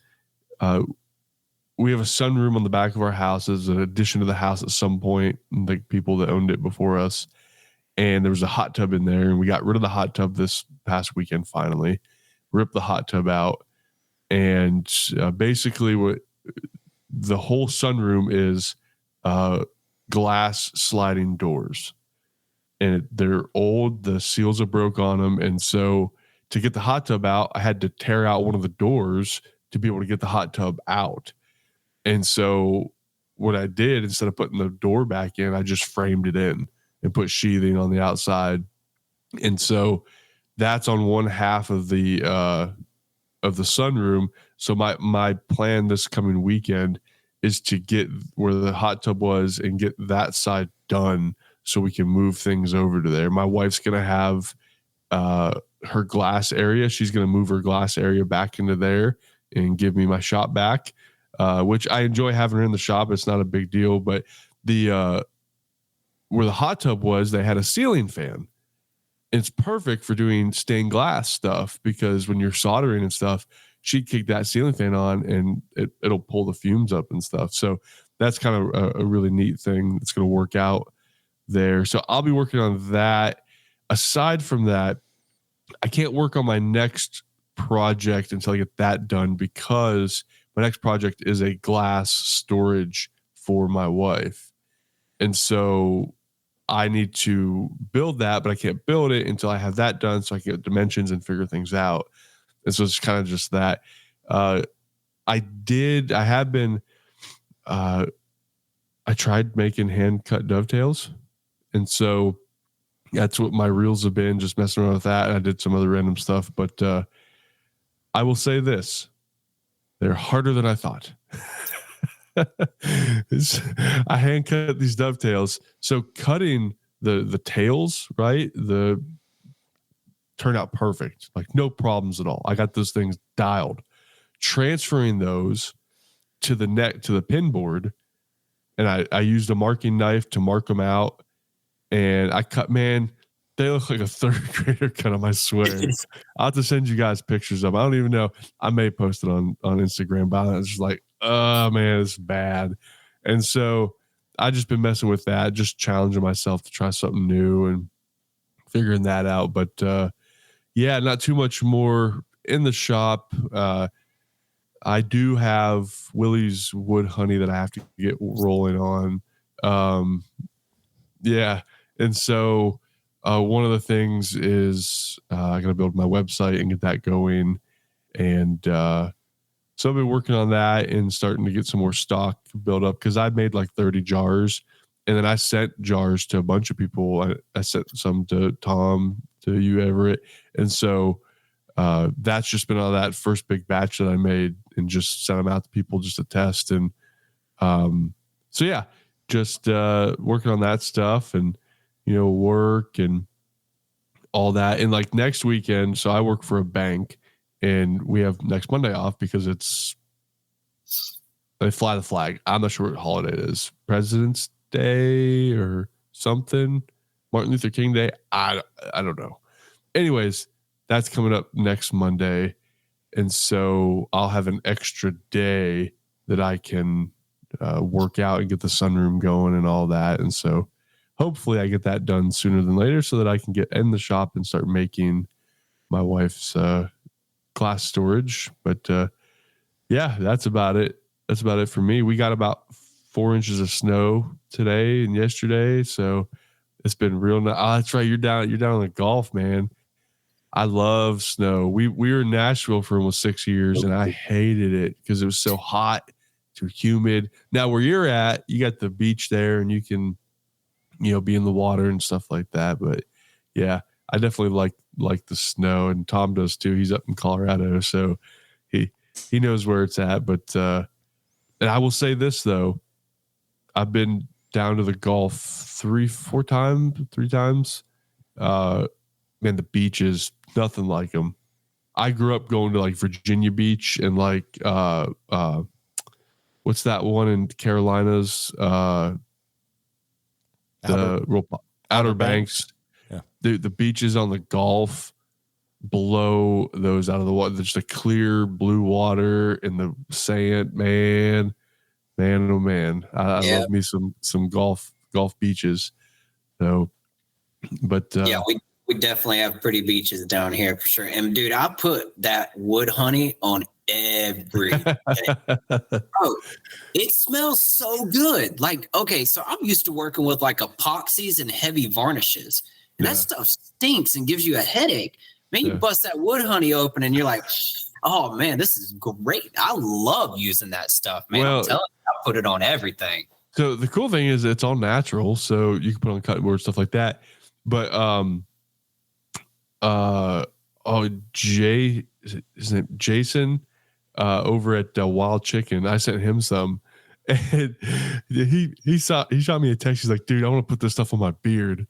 We have a sunroom on the back of our house as an addition to the house at some point, like people that owned it before us. And there was a hot tub in there, and we got rid of the hot tub this past weekend, finally. Ripped the hot tub out. And basically what the whole sunroom is glass sliding doors. And they're old. The seals have broke on them. And so to get the hot tub out, I had to tear out one of the doors to be able to get the hot tub out. And so what I did, instead of putting the door back in, I just framed it in and put sheathing on the outside. And so that's on one half of the sunroom. So my plan this coming weekend is to get where the hot tub was and get that side done so we can move things over to there. My wife's going to have her glass area. She's going to move her glass area back into there and give me my shop back, which I enjoy having her in the shop. It's not a big deal, but where the hot tub was, they had a ceiling fan. It's perfect for doing stained glass stuff because when you're soldering and stuff, she'd kick that ceiling fan on and it'll pull the fumes up and stuff. So that's kind of a really neat thing that's going to work out there. So I'll be working on that. Aside from that, I can't work on my next project until I get that done because my next project is a glass storage for my wife. And so I need to build that, but I can't build it until I have that done so I can get dimensions and figure things out. And so it's kind of just that. I tried making hand cut dovetails. And so that's what my reels have been, just messing around with that. And I did some other random stuff, but I will say this. They're harder than I thought. I hand cut these dovetails. So cutting the tails, right? Turned out perfect. Like no problems at all. I got those things dialed. Transferring those to the neck, to the pin board. And I used a marking knife to mark them out. And I cut, man, they look like a third grader cut them, I swear. I'll have to send you guys pictures of them. I don't even know. I may post it on Instagram, but it's just like, oh man, it's bad. And so I just been messing with that, just challenging myself to try something new and figuring that out. But yeah, not too much more in the shop. I do have Willie's wood honey that I have to get rolling on. Yeah. And so one of the things is I got to build my website and get that going. And so I've been working on that and starting to get some more stock built up because I made like 30 jars. And then I sent jars to a bunch of people. I sent some to Tom to you, Everett. And so that's just been on that first big batch that I made and just sent them out to people just to test. And so, yeah, just working on that stuff and, work and all that. And like next weekend, so I work for a bank and we have next Monday off because they fly the flag. I'm not sure what holiday it is. President's Day or something. Martin Luther King Day. I don't know. Anyways, that's coming up next Monday. And so I'll have an extra day that I can work out and get the sunroom going and all that. And so hopefully I get that done sooner than later so that I can get in the shop and start making my wife's glass storage. But yeah, that's about it. That's about it for me. We got about 4 inches of snow today and yesterday. So it's been real nice. Oh, that's right. You're down on the Gulf, man. I love snow. We were in Nashville for almost 6 years and I hated it because it was so hot, too humid. Now where you're at, you got the beach there and you can, be in the water and stuff like that. But yeah, I definitely like the snow, and Tom does too. He's up in Colorado, so he knows where it's at. But and I will say this though, I've been down to the Gulf three times. Man, the beach is nothing like them. I grew up going to like Virginia Beach and like what's that one in Carolinas? Outer Banks. Yeah. The beaches on the Gulf below those out of the water. There's the clear blue water and the sand, man. Man, oh man. I love me some Gulf beaches. So, but we definitely have pretty beaches down here for sure. And dude, I put that wood honey on every day. Bro, it smells so good. Like, okay, so I'm used to working with like epoxies and heavy varnishes. And that stuff stinks and gives you a headache. Man, you bust that wood honey open and you're like, oh man, this is great. I love using that stuff, man. I'm telling you, I put it on everything. So the cool thing is it's all natural. So you can put on cutting board, stuff like that. But isn't Jason over at Wild Chicken? I sent him some, and he shot me a text. He's like, "Dude, I want to put this stuff on my beard,"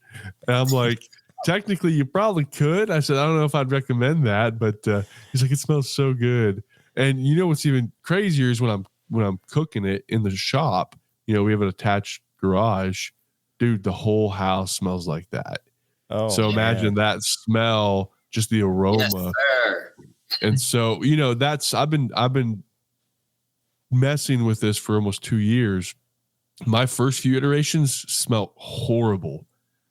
and I'm like, "Technically, you probably could." I said, "I don't know if I'd recommend that," but he's like, "It smells so good." And you know what's even crazier is when I'm cooking it in the shop. We have an attached garage, dude. The whole house smells like that. Oh, so imagine that smell, just the aroma. Yes, sir. And so, I've been messing with this for almost 2 years. My first few iterations smelled horrible.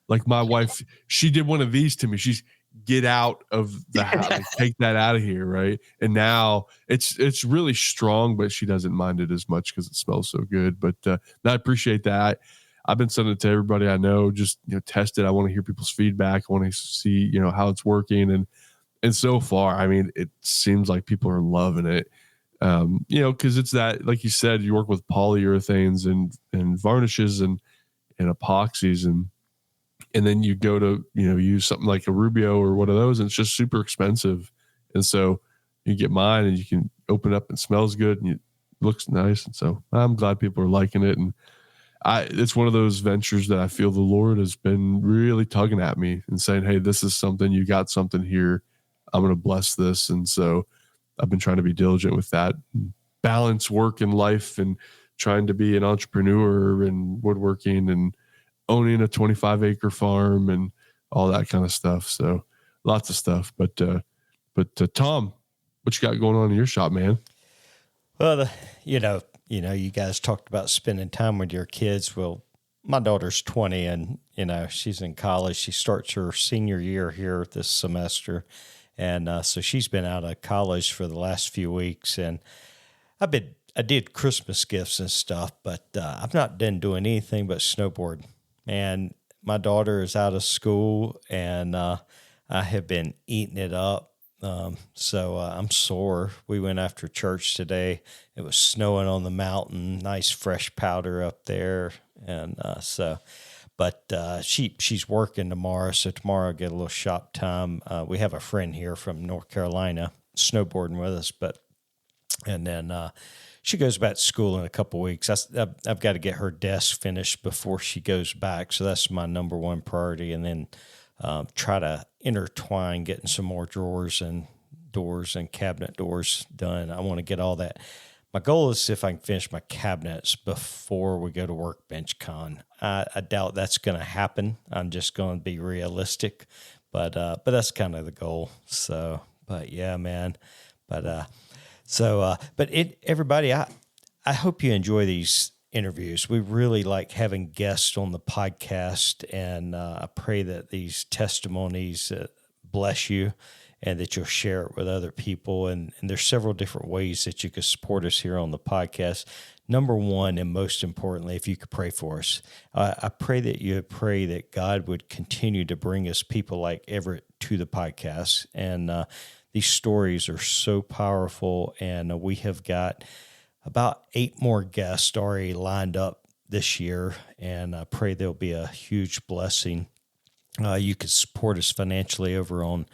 Like my wife, she did one of these to me. She's get out of the house, like, take that out of here. Right. And now it's really strong, but she doesn't mind it as much because it smells so good. But I appreciate that. I've been sending it to everybody I know, just, test it. I want to hear people's feedback. I want to see, how it's working. And so far, I mean, it seems like people are loving it. Cause it's that, like you said, you work with polyurethanes and varnishes and epoxies and then you go to, use something like a Rubio or one of those, and it's just super expensive. And so you get mine and you can open it up and it smells good and it looks nice. And so I'm glad people are liking it. And it's one of those ventures that I feel the Lord has been really tugging at me and saying, "Hey, this is something, you got something here. I'm going to bless this." And so I've been trying to be diligent with that, balance work and life, and trying to be an entrepreneur and woodworking and owning a 25-acre farm and all that kind of stuff. So lots of stuff. But Tom, what you got going on in your shop, man? Well, you guys talked about spending time with your kids. Well, my daughter's 20 and, she's in college. She starts her senior year here this semester. And so she's been out of college for the last few weeks. And I did Christmas gifts and stuff, but I've not been doing anything but snowboard. And my daughter is out of school and I have been eating it up. So I'm sore. We went after church today. It was snowing on the mountain, nice fresh powder up there. And But she's working tomorrow, so tomorrow I'll get a little shop time. We have a friend here from North Carolina snowboarding with us, and then she goes back to school in a couple of weeks. I've got to get her desk finished before she goes back, so that's my number one priority. And then try to intertwine getting some more drawers and doors and cabinet doors done. I want to get all that. My goal is if I can finish my cabinets before we go to Workbench Con. I doubt that's going to happen. I'm just going to be realistic, but that's kind of the goal. So, but yeah, man. But everybody, I hope you enjoy these interviews. We really like having guests on the podcast, and I pray that these testimonies bless you, and that you'll share it with other people. And there's several different ways that you can support us here on the podcast. Number one, and most importantly, if you could pray for us. I pray that you pray that God would continue to bring us people like Everett to the podcast. And these stories are so powerful, and we have got about 8 more guests already lined up this year, and I pray there'll be a huge blessing. You can support us financially over on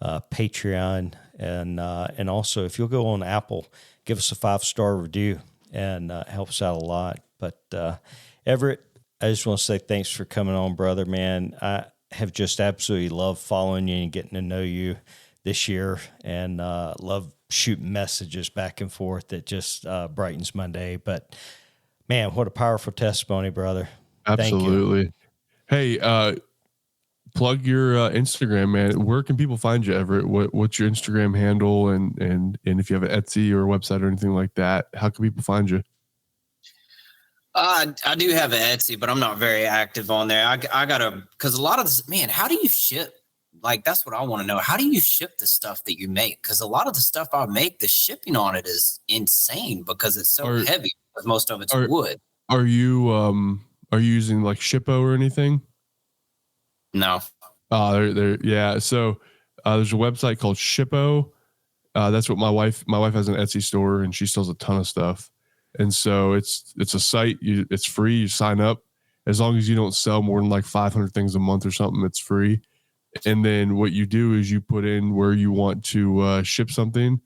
Patreon, and also if you'll go on Apple, give us a 5-star review, and it helps out a lot. But Everett, I just want to say thanks for coming on, brother, man. I have just absolutely loved following you and getting to know you this year, and love shooting messages back and forth that just brightens my day. But man, what a powerful testimony, brother. Absolutely. Hey, plug your Instagram, man. Where can people find you, Everett? What's your Instagram handle, and if you have an Etsy or a website or anything like that, how can people find you? I do have an Etsy, but I'm not very active on there. I gotta, because a lot of this, man, how do you ship? Like, that's what I want to know. How do you ship the stuff that you make? Because a lot of the stuff I make, the shipping on it is insane because it's so heavy. Because most of it's wood. Are you using like Shippo or anything? No. Yeah. So there's a website called Shippo. That's what my wife has an Etsy store, and she sells a ton of stuff. And so it's a site. It's free. You sign up as long as you don't sell more than like 500 things a month or something. It's free. And then what you do is you put in where you want to ship something,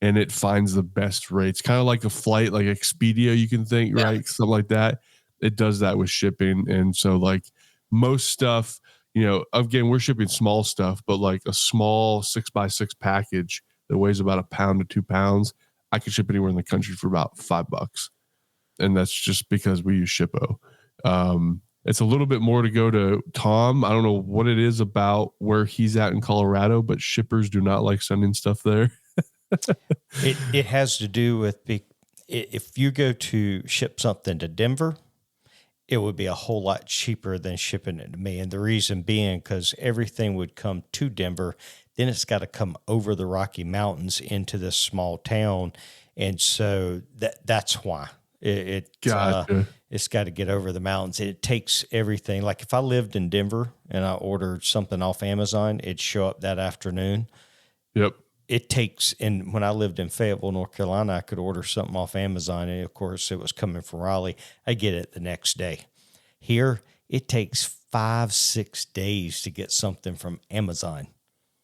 and it finds the best rates. Kind of like a flight, like Expedia, you can think, right? Something like that. It does that with shipping. And so like most stuff, again, we're shipping small stuff, but like a small 6x6 package that weighs about 1 pound to 2 pounds, I can ship anywhere in the country for about $5. And that's just because we use Shippo. It's a little bit more to go to Tom. I don't know what it is about where he's at in Colorado, but shippers do not like sending stuff there. It has to do with if you go to ship something to Denver, it would be a whole lot cheaper than shipping it to me. And the reason being because everything would come to Denver, then it's got to come over the Rocky Mountains into this small town. And so that's why. Gotcha. It's got to get over the mountains. It takes everything. Like if I lived in Denver and I ordered something off Amazon, it'd show up that afternoon. Yep. It takes, and when I lived in Fayetteville, North Carolina, I could order something off Amazon, and of course it was coming from Raleigh. I get it the next day. Here, it takes 5-6 days to get something from Amazon.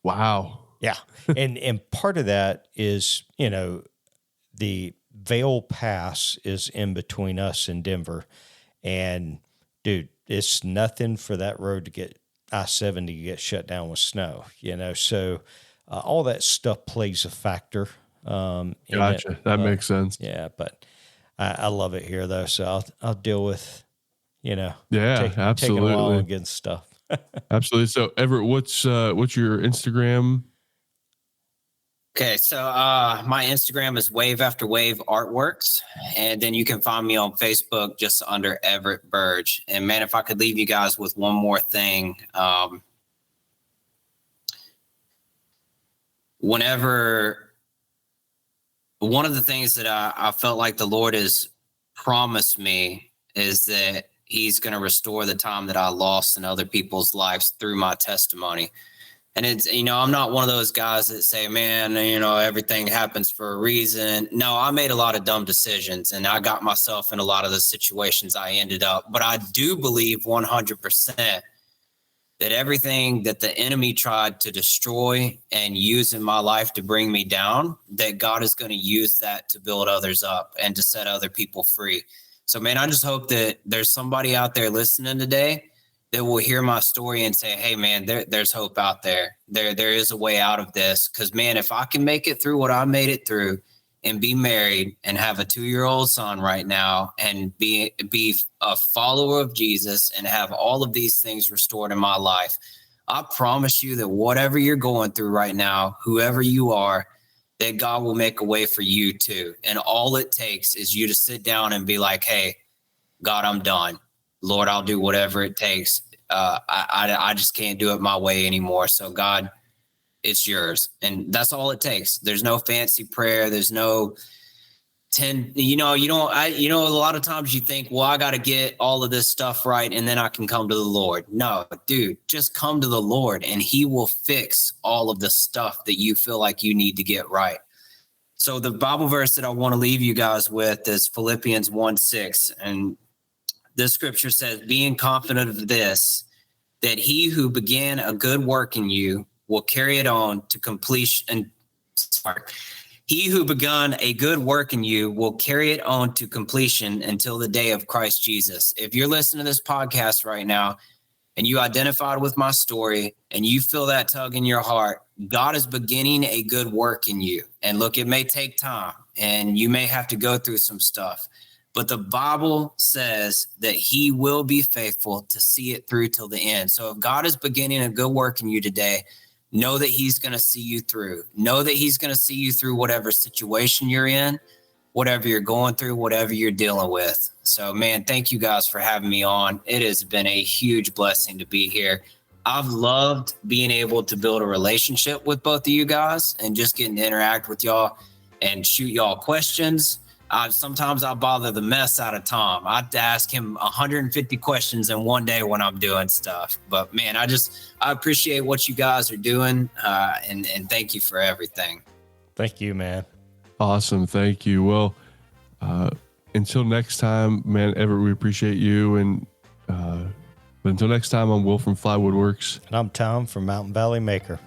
Wow. Yeah. And part of that is, the Vail Pass is in between us and Denver. And dude, it's nothing for that road to get I-70 to get shut down with snow, so all that stuff plays a factor. Gotcha. That makes sense. Yeah. But I love it here though. So I'll deal with, absolutely. taking a while against stuff. Absolutely. So Everett, what's your Instagram? Okay, so my Instagram is Wave After Wave Artworks, and then you can find me on Facebook just under Everett Burge. And man, if I could leave you guys with one more thing, one of the things that I felt like the Lord has promised me is that He's going to restore the time that I lost in other people's lives through my testimony. And it's, I'm not one of those guys that say, man, everything happens for a reason. No, I made a lot of dumb decisions and I got myself in a lot of the situations I ended up. But I do believe 100% that everything that the enemy tried to destroy and use in my life to bring me down, that God is going to use that to build others up and to set other people free. So, man, I just hope that there's somebody out there listening today that will hear my story and say, hey, man, there's hope out there. There is a way out of this. Because, man, if I can make it through what I made it through and be married and have a 2-year-old son right now and be a follower of Jesus and have all of these things restored in my life, I promise you that whatever you're going through right now, whoever you are, that God will make a way for you too. And all it takes is you to sit down and be like, hey, God, I'm done. Lord, I'll do whatever it takes. I just can't do it my way anymore. So God, it's yours. And that's all it takes. There's no fancy prayer. There's no 10, a lot of times you think, well, I got to get all of this stuff right and then I can come to the Lord. No, dude, just come to the Lord and he will fix all of the stuff that you feel like you need to get right. So the Bible verse that I want to leave you guys with is Philippians 1:6. And this scripture says, being confident of this, that he who began a good work in you will carry it on to completion. He who begun a good work in you will carry it on to completion until the day of Christ Jesus. If you're listening to this podcast right now and you identified with my story and you feel that tug in your heart, God is beginning a good work in you. And look, it may take time and you may have to go through some stuff. But the Bible says that he will be faithful to see it through till the end. So if God is beginning a good work in you today, know that he's going to see you through. Know that he's going to see you through whatever situation you're in, whatever you're going through, whatever you're dealing with. So, man, thank you guys for having me on. It has been a huge blessing to be here. I've loved being able to build a relationship with both of you guys and just getting to interact with y'all and shoot y'all questions. Sometimes I bother the mess out of Tom. I have to ask him 150 questions in one day when I'm doing stuff. But man, I appreciate what you guys are doing, and thank you for everything. Thank you, man. Awesome. Thank you. Well, until next time, man, Everett, we appreciate you. And but until next time, I'm Will from Flywood Works. And I'm Tom from Mountain Valley Maker.